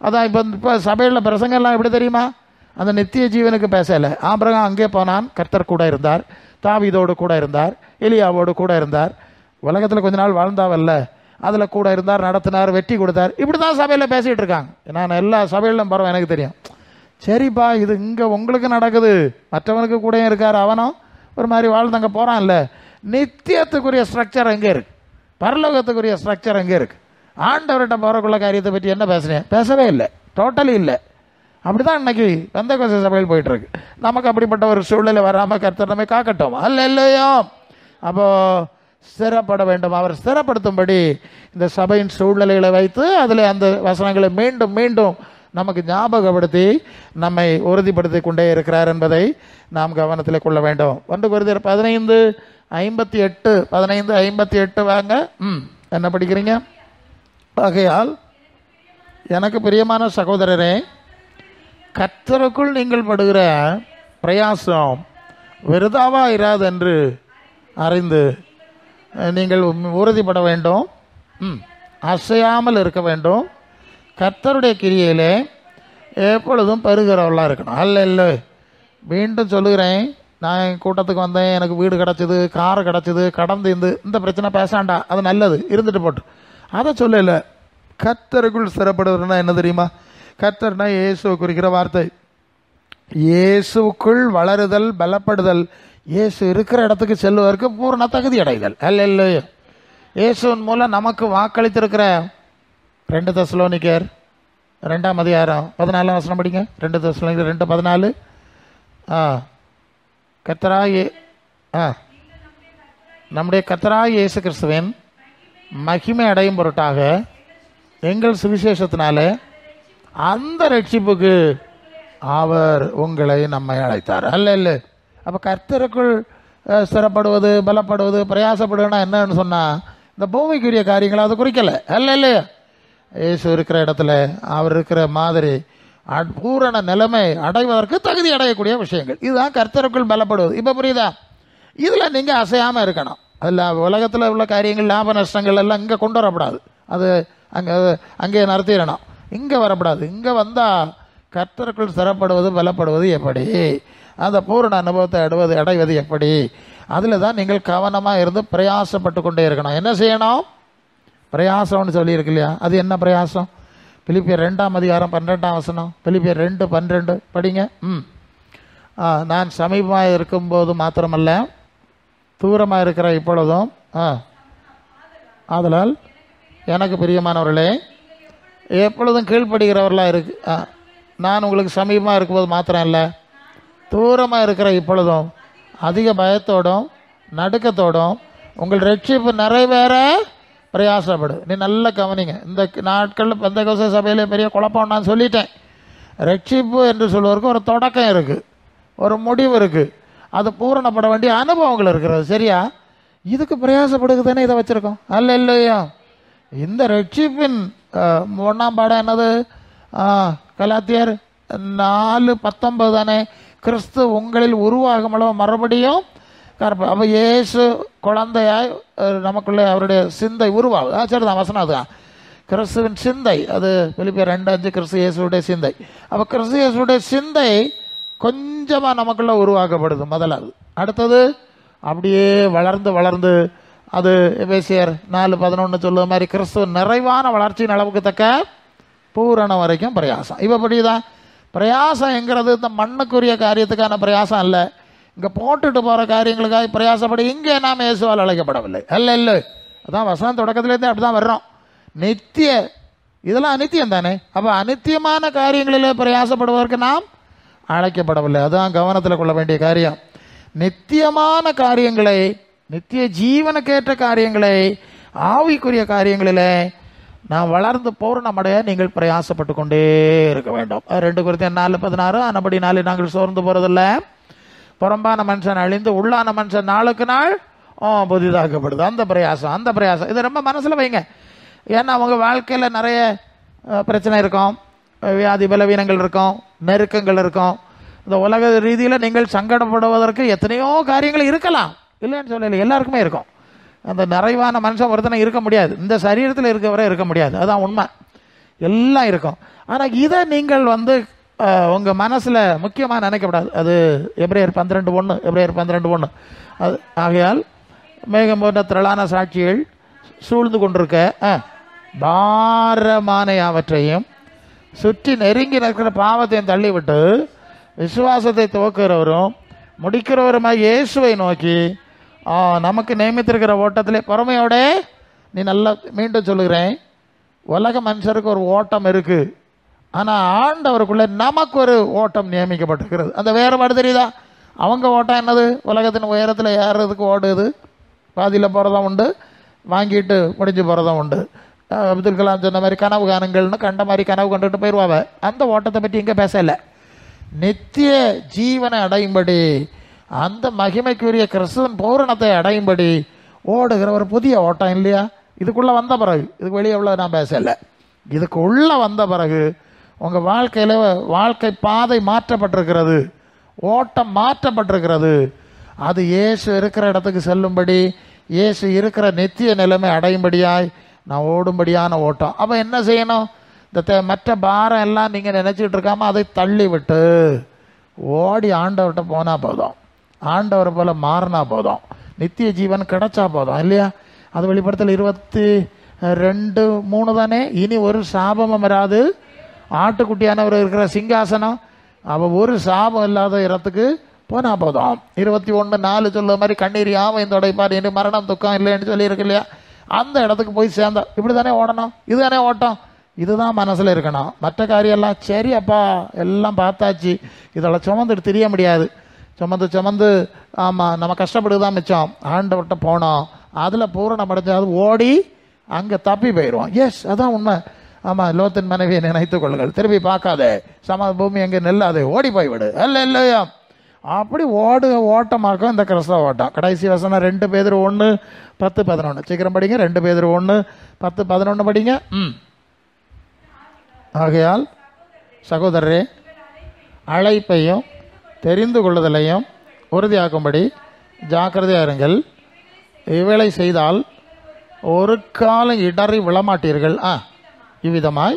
அதான் இப்போ சபையில் பிரசங்கெல்லாம் எப்படி தெரியுமா, அந்த நித்திய ஜீவனுக்கு பேசலை. ஆபிரகாம் அங்கே போனான், கர்த்தர் கூட இருந்தார், தாவீதோடு கூட இருந்தார், எலியாவோடு கூட இருந்தார், உலகத்தில் கொஞ்ச நாள் வாழ்ந்தாவல்ல, அதில் கூட இருந்தார், நடத்தினார், வெற்றி கொடுத்தார். இப்படி தான் சபையில் பேசிகிட்டு இருக்காங்க. நான் எல்லா சபையிலும் பரவாயில்ல, எனக்கு தெரியும். சரிப்பா, இது இங்கே உங்களுக்கு நடக்குது, மற்றவனுக்கு கூட இருக்கார், அவனும் ஒரு மாதிரி வாழ்ந்தங்க போகிறான்ல. நித்தியத்துக்குரிய ஸ்ட்ரக்சர் எங்கே இருக்குது? பரலோகத்துக்குரிய ஸ்ட்ரக்சர் எங்கே இருக்குது? ஆண்டவர்கிட்ட போகிறக்குள்ள காரியத்தை பற்றி என்ன பேசுகிறேன்? பேசவே இல்லை, டோட்டலி இல்லை. அப்படி தான் இன்னைக்கு பெந்தேகோஸ்தே சபையில் போயிட்டுருக்கு. நமக்கு அப்படிப்பட்ட ஒரு சூழ்நிலை வராமல் கர்த்தர் நம்மை காக்கட்டும். இல்லையோ? அப்போது ஸ்திரப்பட வேண்டும். அவர் ஸ்திரப்படுத்தும்படி இந்த சபையின் சூழ்நிலைகளை வைத்து அதில் அந்த வசனங்களை மீண்டும் மீண்டும் நமக்கு ஞாபகப்படுத்தி நம்மை உறுதிப்படுத்தி கொண்டே இருக்கிறார் என்பதை நாம் கவனத்தில் கொள்ள வேண்டும். 1 கொரிந்தியர் 15:58 வாங்க. என்ன படிக்கிறீங்க? ஆகையால் எனக்கு பிரியமான சகோதரரே, கர்த்தருக்குள் நீங்கள் படுகிற பிரயாசம் விருதாவா இராது என்று அறிந்து நீங்கள் உறுதிப்பட வேண்டும், அசையாமல் இருக்க வேண்டும், கர்த்தருடைய கிரியையிலே எப்பொழுதும் பெறுகிறவர்களாக இருக்கணும். அல்ல மீண்டும் சொல்லுகிறேன், நான் என் கூட்டத்துக்கு வந்தேன், எனக்கு வீடு கிடச்சிது, கார் கிடச்சிது, கடந்து இந்த பிரச்சனை பேசாண்டா, அது நல்லது, இருந்துட்டு போட்டு அதை சொல்லலை. கர்த்தருக்குள் ஸ்திரப்படுவதுன்னா என்ன தெரியுமா? கர்த்தர்னா இயேசுவை குறிக்கிற வார்த்தை. இயேசுக்குள் வளருதல், பலப்படுதல், இயேசு இருக்கிற இடத்துக்கு செல்வதற்கு பூர்ண தகுதி அடைதல். அல்ல இயேசுவின் மூலம் நமக்கு வாக்களித்திருக்கிற 2 தெசலோனிக்கர் 2ஆம் அதிகாரம் 14ஆம் வசனம் படிங்க. 2 தெசலோனிக்கர் 2:14. நம்முடைய கர்த்தராகிய இயேசு கிறிஸ்துவின் மகிமை அடையும் பொருட்டாக எங்கள் சுவிசேஷத்தினாலே அந்த ரட்சிப்புக்கு அவர் உங்களை நம்மை அழைத்தார். அல்ல அப்போ கர்த்தருக்குள் ஸ்திரப்படுவது, பலப்படுவது, பிரயாசப்படுவதுன்னா என்னன்னு சொன்னால் இந்த பூமிக்குரிய காரியங்களை அது குறிக்கலை. அல்ல இயேசு இருக்கிற இடத்துல அவர் இருக்கிற மாதிரி பூரண நிலைமை அடைவதற்கு தகுதி அடையக்கூடிய விஷயங்கள், இதுதான் கர்த்தருக்குள் பலப்படுவது. இப்போ புரியுதா? இதில் நீங்கள் அசையாமல் இருக்கணும். அதில் உலகத்தில் உள்ள காரியங்கள், லாப நஷ்டங்கள் எல்லாம் இங்கே கொண்டு வரப்படாது. அது அங்கே நடத்திடணும், இங்கே வரப்படாது. இங்கே வந்தால் கர்த்தருக்குள் ஸ்திரப்படுவது, பலப்படுவது எப்படி, அந்த பூரண அனுபவத்தை அடைவது எப்படி, அதில் தான் நீங்கள் கவனமாக இருந்து பிரயாசப்பட்டு கொண்டே இருக்கணும். என்ன செய்யணும்? பிரயாசம்னு சொல்லியிருக்கு இல்லையா? அது என்ன பிரயாசம்? பிலிப்பியர் 2ஆம் அதிகாரம் 12ஆம் வசனம். பிலிப்பியர் 2:12 படிங்க. நான் சமீபமாக இருக்கும்போது மாத்திரமல்ல, தூரமாக இருக்கிற இப்பொழுதும் ஆதலால் எனக்கு பிரியமானவர்களே, எப்பொழுதும் கீழ்ப்படுகிறவர்களாக இருக்கு. நான் உங்களுக்கு சமீபமாக இருக்கும்போது மாத்திரம் இல்லை, தூரமாக இருக்கிற இப்பொழுதும் அதிக பயத்தோடும் நடுக்கத்தோடும் உங்கள் ரட்சிப்பு நிறைவேற பிரயாசப்படு. நீ நல்லா கவனிங்க. இந்த நாட்களில் பெந்தெகோஸ்தே சபையிலே பெரிய குழப்பம் நான் சொல்லிட்டேன். ரட்சிப்பு என்று சொல்வதற்கு ஒரு தொடக்கம் இருக்குது, ஒரு முடிவு இருக்குது, அது பூரணப்பட வேண்டிய அனுபவங்கள் இருக்கிறது. சரியா? இதுக்கு பிரயாசப்படுக்கு தானே இதை வச்சுருக்கோம். இல்லையா? இந்த ரட்சிப்பின் 1ஆம் பாடம் என்னது? கலாத்தியர் 4:19 தானே? கிறிஸ்து உங்களில் உருவாகுமளவு மறுபடியும் அப்போ இயேசு குழந்தையாய் நமக்குள்ளே அவருடைய சிந்தை உருவாகுது. சரிதான், வசனம் அதுதான். கிறிஸ்துவின் சிந்தை, அது பிலிப்பியர் 2:5 கிறிஸ்து இயேசுடைய சிந்தை. அப்போ கிறிஸ்து இயேசுடைய சிந்தை கொஞ்சமாக நமக்குள்ளே உருவாக்கப்படுது முதலாவது. அடுத்தது அப்படியே வளர்ந்து வளர்ந்து அது எபேசியர் 4:11 சொல்லுற மாதிரி கிறிஸ்துவ நிறைவான வளர்ச்சியின் அளவுக்கு தக்க பூரணம் வரைக்கும் பிரயாசம். இப்போ புரியுதா? பிரயாசம் என்கிறது இந்த மண்ணுக்குரிய காரியத்துக்கான பிரயாசம் அல்ல, இங்கே போட்டுட்டு போகிற காரியங்களுக்காக பிரயாசப்பட இங்கே நாம் இயேசுவால் அழைக்கப்படவில்லை. அல்ல அதான் வசனம் தொடக்கத்துலேருந்தே அப்படி தான் வர்றோம். நித்திய இதெல்லாம் அனித்தியம் தானே. அப்போ அனித்தியமான காரியங்களில் பிரயாசப்படுவதற்கு நாம் அழைக்கப்படவில்லை. அதுதான் கவனத்தில் கொள்ள வேண்டிய காரியம். நித்தியமான காரியங்களை, நித்திய ஜீவனுக்கேற்ற காரியங்களை, ஆவிக்குரிய காரியங்களில் நாம் வளர்ந்து பூரணமடைய நீங்கள் பிரயாசப்பட்டு கொண்டே இருக்க வேண்டும். 2 கொரிந்தியர் 4:16 ஆனபடினாலே நாங்கள் சோர்ந்து போகிறதில்லை, புறம்பான மனுஷன் அழிந்து உள்ளான மனுஷன் நாளுக்கு நாள் புதிதாக்கப்படுது. அந்த பிரயாசம் இதை ரொம்ப மனசில் வைங்க. ஏன்னா அவங்க வாழ்க்கையில் நிறைய பிரச்சனை இருக்கும், வியாதி பலவீனங்கள் இருக்கும், நெருக்கங்கள் இருக்கும். இந்த உலக ரீதியில் நீங்கள் சங்கடப்படுவதற்கு எத்தனையோ காரியங்கள் இருக்கலாம், இல்லைன்னு சொல்லலை, எல்லாருக்குமே இருக்கும். அந்த நிறைவான மனுஷன் ஒருத்தனை இருக்க முடியாது, இந்த சரீரத்தில் இருக்கவரை இருக்க முடியாது, அதுதான் உண்மை. எல்லாம் இருக்கும். ஆனால் இதை நீங்கள் உங்கள் மனசில் முக்கியமாக நினைக்கப்படாது. அது எபிரேயர் 12:1 அது. ஆகையால் மேகம் போன்ற திரளான சாட்சிகள் சூழ்ந்து கொண்டிருக்க பாரமான யாவற்றையும் சுற்றி நெருங்கி நிற்கிற பாவத்தையும் தள்ளிவிட்டு விசுவாசத்தை துவக்கிறவரும் முடிக்கிறவருமாய் இயேசுவை நோக்கி நமக்கு நியமித்திருக்கிற ஓட்டத்திலே பொறுமையோட நீ நல்லா மீண்டும் சொல்லுகிறேன், உலக மனுஷருக்கு ஒரு ஓட்டம் இருக்குது, ஆனால் ஆண்டவருக்குள்ளே நமக்கு ஒரு ஓட்டம் நியமிக்கப்பட்டிருக்கிறது. அந்த வேறுபாடு தெரியுதா? அவங்க ஓட்டம் என்னது? உலகத்தின் உயரத்தில் ஏறுறதுக்கு ஓடுது, பாதியில் போகிறதும் உண்டு, வாங்கிட்டு முடிஞ்சு போகிறதும் உண்டு. அப்துல் கலாம் சொன்ன மாதிரி கனவு காணுங்கள்னு கண்ட மாதிரி கனவு கண்டுட்டு போயிடுவாங்க. அந்த ஓட்டத்தை பற்றி இங்கே பேசலை. நித்திய ஜீவனை அடையும்படி, அந்த மகிமைக்குரிய கிறிஸ்துவின் பூரணத்தை அடையும்படி ஓடுகிற ஒரு புதிய ஓட்டம் இல்லையா? இதுக்குள்ளே வந்த பிறகு, இதுக்கு வெளியே எவ்வளோ நான் பேசலை, இதுக்கு உள்ளே வந்த பிறகு உங்கள் வாழ்க்கையில் வாழ்க்கை பாதை மாற்றப்பட்டிருக்கிறது, ஓட்டம் மாற்றப்பட்டிருக்கிறது. அது இயேசு இருக்கிற இடத்துக்கு செல்லும்படி, இயேசு இருக்கிற நித்திய நிலைமை அடையும்படியாய் நான் ஓடும்படியான ஓட்டம். அப்போ என்ன செய்யணும்? இந்த மற்ற பாரம் எல்லாம் நீங்கள் நினச்சிக்கிட்டு இருக்காமல் அதை தள்ளி விட்டு ஓடி ஆண்டவர்கிட்ட போனால் போதும், ஆண்டவரை போல் மாறினா போதும், நித்திய ஜீவன் கிடைச்சா போதும் இல்லையா? அது வெளிப்படுத்தல் 22:3 தானே. இனி ஒரு சாபமும் வராது, ஆட்டுக்குட்டியானவர் இருக்கிற சிங்காசனம், அவள் ஒரு சாபம் இல்லாத இடத்துக்கு போனால் போதும். 21:4 சொல்லுற மாதிரி கண்ணீர் யாவையும் துடைப்பார், இனி மரணம் துக்கம் இல்லைன்னு சொல்லியிருக்கு இல்லையா? அந்த இடத்துக்கு போய் சேர்ந்தோம். இப்படி தானே ஓடணும், இதுதானே ஓட்டம், இதுதான் மனசில் இருக்கணும். மற்ற காரியெல்லாம் சரி அப்பா எல்லாம் பார்த்தாச்சு, இதெல்லாம் சுமந்துட்டு தெரிய முடியாது, சுமந்து ஆமாம் நம்ம கஷ்டப்படுதான் மிச்சம். ஆண்டவர்கிட்ட போனோம், அதில் பூரணம் அடைஞ்சாது ஓடி அங்கே தப்பி போயிடுவோம். எஸ், அதான் உண்மை. ஆமாம், லோத்தின் மனைவியை நினைத்துக் கொள்ளுங்கள், திரும்பி பார்க்காதே, பூமி எங்கே நெல்லாது, ஓடி போய்விடு இல்லையா? அப்படி ஓட்டமாக்கும் இந்த கிறிஸ்தவ ஓட்டம். கடைசி வசனம் 2 பேதுரு 1:10-11. சீக்கிரம் படிங்க. 2 பேதுரு 1:10-11 படிங்க. ஆகையால் சகோதரரே, அழைப்பையும் தெரிந்து கொள்ளுதலையும் உறுதியாக்கும்படி ஜாக்கிரதையாக இருங்கள். இவைகளை செய்தால் ஒரு காலம் இடறி விழமாட்டீர்கள். இவ்விதமாய்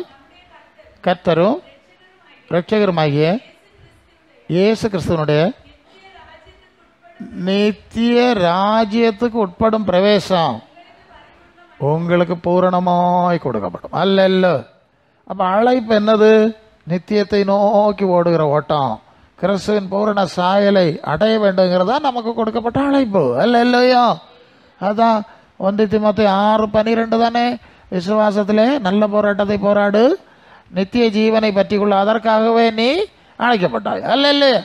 கர்த்தரும் இரட்சகருமாகிய இயேசு கிறிஸ்துவனுடைய நித்திய ராஜ்யத்துக்கு உட்படும் பிரவேசம் உங்களுக்கு பூரணமாய் கொடுக்கப்படும். அல்ல. அப்போ அழைப்பு என்னது? நித்தியத்தை நோக்கி ஓடுகிற ஓட்டம், கிறிஸ்துவின் பூரண சாயலை அடைய வேண்டுங்கிறதா நமக்கு கொடுக்கப்பட்ட அழைப்பு. இல்லையா? அதான் 1 தீமோத்தேயு 6:12 தானே. விசுவாசத்திலே நல்ல போராட்டத்தை போராடு, நித்திய ஜீவனை பற்றி கொள்ள, அதற்காகவே நீ அழைக்கப்பட்டாய். இல்லையா?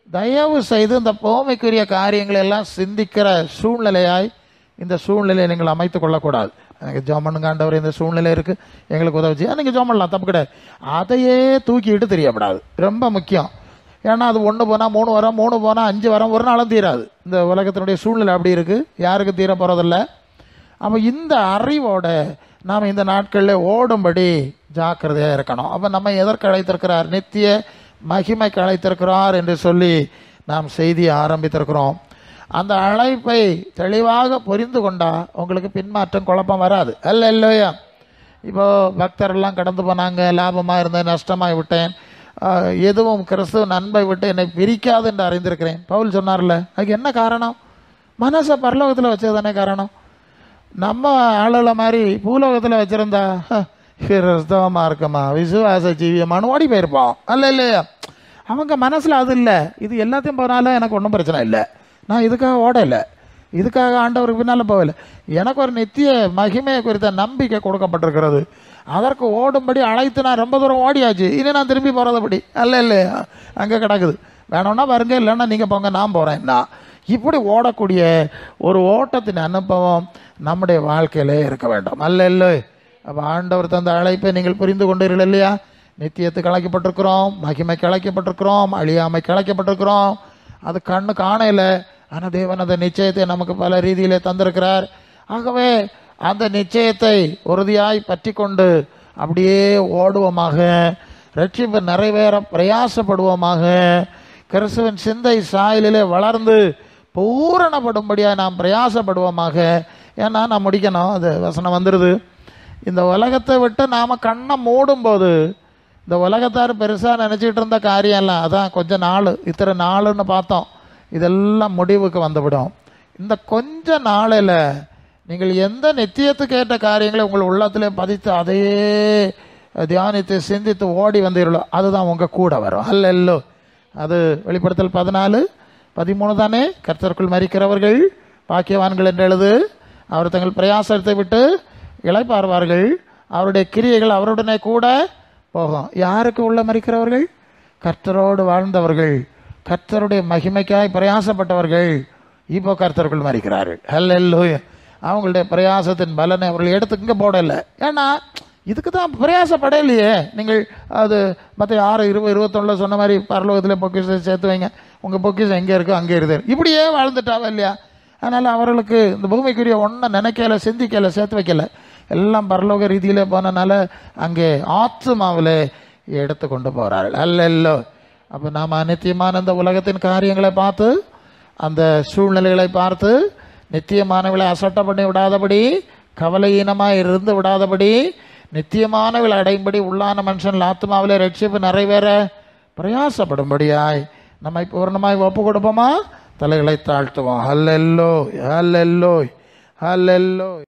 தயவு செய்து இந்த பூமிக்குரிய காரியங்களை எல்லாம் சிந்திக்கிற சூழ்நிலையாய் இந்த சூழ்நிலையை நீங்கள் அமைத்து கொள்ளக்கூடாது. எனக்கு ஜோமனுங்க ஆண்டவர் இந்த சூழ்நிலை இருக்குது, எங்களுக்கு உதவி செய்ய, நீங்கள் ஜோமன்லாம் தப்பு கிடையாது. அதையே தூக்கிட்டு தெரியப்படாது, ரொம்ப முக்கியம். ஏன்னா அது 1 போனால் 3 வரும், 3 போனால் 5 வரும், ஒரு நாளும் தீராது. இந்த உலகத்தினுடைய சூழ்நிலை அப்படி இருக்குது, யாருக்கு தீர போகிறதில்ல. அப்போ இந்த அறிவோட நாம் இந்த நாட்களில் ஓடும்படி ஜாக்கிரதையாக இருக்கணும். அப்போ நம்ம எதற்கு அழைத்திருக்கிறார்? நித்திய மகிமைக்கு அழைத்திருக்கிறார் என்று சொல்லி நாம் செய்தியை ஆரம்பித்திருக்கிறோம். அந்த அழைப்பை தெளிவாக புரிந்து கொண்டால் உங்களுக்கு பின்மாற்றம் குழப்பம் வராது. இல்லையா? இப்போது பக்தரெல்லாம் கடந்து போனாங்க, லாபமாக இருந்தேன், நஷ்டமாகி விட்டேன், எதுவும் கிறிஸ்துவ அன்பை விட்டு என்னை பிரிக்காது என்று அறிந்திருக்கிறேன். பவுல் சொன்னார்ல, அதுக்கு என்ன காரணம்? மனசை பரலோகத்தில் வச்சது தானே காரணம். நம்ம ஆளுல மாதிரி பூலோகத்தில் வச்சுருந்தா கிறிஸ்தவமாக இருக்கமா, விசுவாச ஜீவியமானு ஓடி போயிருப்பான். இல்லையா? அவங்க மனசில் அது இல்லை. இது எல்லாத்தையும் போனாலும் எனக்கு ஒன்றும் பிரச்சனை இல்லை, நான் இதுக்காக ஓடலை, இதுக்காக ஆண்டவருக்கு பின்னால் போகலை, எனக்கு ஒரு நித்திய மகிமையை குறித்த நம்பிக்கை கொடுக்கப்பட்டிருக்கிறது, அதற்கு ஓடும்படி அழைத்து நான் ரொம்ப தூரம் ஓடியாச்சு, இனி நான் திரும்பி போகிறதுபடி இல்லையா? அங்கே கிடக்குது, வேணும்னா வருங்க, இல்லைன்னா நீங்கள் போங்க, நான் போகிறேன்னா. இப்படி ஓடக்கூடிய ஒரு ஓட்டத்தின் அனுபவம் நம்முடைய வாழ்க்கையிலே இருக்க வேண்டும். இல்லை. அப்போ ஆண்டவர் தந்த அழைப்பை நீங்கள் புரிந்து கொண்டீர்கள் இல்லையா? நித்தியத்துக்கு அழைக்கப்பட்டிருக்கிறோம், மகிமைக்கு அழைக்கப்பட்டிருக்கிறோம், அழியாமைக்கு அழைக்கப்பட்டிருக்கிறோம். அது கண்ணு காணல, ஆனால் தேவன் அந்த நிச்சயத்தை நமக்கு பல ரீதியிலே தந்திருக்கிறார். ஆகவே அந்த நிச்சயத்தை உறுதியாய் பற்றி கொண்டு அப்படியே ஓடுவோமாக, ரட்சிப்பு நிறைவேற பிரயாசப்படுவோமாக, கிறிஸ்துவின் சிந்தை சாயலிலே வளர்ந்து பூரணப்படும்படியாக நாம் பிரயாசப்படுவோமாக. ஏன்னா நான் முடிக்கணும், அது வசனம் வந்துடுது. இந்த உலகத்தை விட்டு நாம் கண்ணை மூடும்போது, இந்த உலகத்தார் பெருசாக நினச்சிக்கிட்டு இருந்த காரியம்லாம், அதான் கொஞ்ச நாள், இத்தனை நாளுன்னு பார்த்தோம், இதெல்லாம் முடிவுக்கு வந்துவிடும். இந்த கொஞ்ச நாளில் நீங்கள் எந்த நித்தியத்துக்கு ஏற்ற காரியங்களை உங்கள் உள்ளத்திலே பதித்து அதையே தியானித்து சிந்தித்து ஓடி வந்தீர்களோ அதுதான் உங்கள் கூட வரும். அல்ல. அது வெளிப்படுத்தல் 14:13 தானே. கர்த்தருக்குள் மரிக்கிறவர்கள் பாக்கியவான்கள் என்று எழுது, அவர் தங்கள் பிரயாசத்தை விட்டு இளைப்பாறுவார்கள், அவருடைய கிரியைகள் அவருடனே கூட போகும். யாருக்கு உள்ள மரிக்கிறவர்கள்? கர்த்தரோடு வாழ்ந்தவர்கள், கர்த்தருடைய மகிமைக்காய் பிரயாசப்பட்டவர்கள் இப்போ கர்த்தருக்குள் மரிக்கிறார்கள். அல்லேலூயா. அவங்களுடைய பிரயாசத்தின் பலனை அவர்கள் எடுத்துக்க போடலை. ஏன்னா இதுக்கு தான் பிரயாசப்படலையே. நீங்கள் அது மற்ற 6:20-21 சொன்ன மாதிரி பரலோகத்தில் பொக்கிஷத்தை சேர்த்து வைங்க, உங்கள் பொக்கிஷம் எங்கே இருக்கோ அங்கே இருது, இப்படியே வாழ்ந்துட்டாவ இல்லையா? அதனால் அவர்களுக்கு இந்த பூமிக்குரிய ஒன்றை நினைக்கல, சிந்திக்கலை, சேர்த்து வைக்கல. எல்லாம் பரலோக ரீதியிலே போனனால அங்கே ஆத்துமாவில் எடுத்து கொண்டு போகிறார்கள். அல்ல. அப்போ நாம் நித்தியமான இந்த உலகத்தின் காரியங்களை பார்த்து, அந்த சூழ்நிலைகளை பார்த்து, நித்தியமானவர்களை அசட்டை பண்ணி விடாதபடி, கவலையீனமாக இருந்து விடாதபடி, நித்தியமானவர்களை அடையும்படி உள்ளான மனுஷன் ஆத்துமாவிலே ரட்சிப்பு நிறைவேற பிரயாசப்படும்படியாய் நம்மை பூர்ணமாய் ஒப்பு கொடுப்போமா? தலைகளை தாழ்த்துவோம். ஹல்லேலூயா, ஹல்லேலூயா, ஹல்லேலூயா.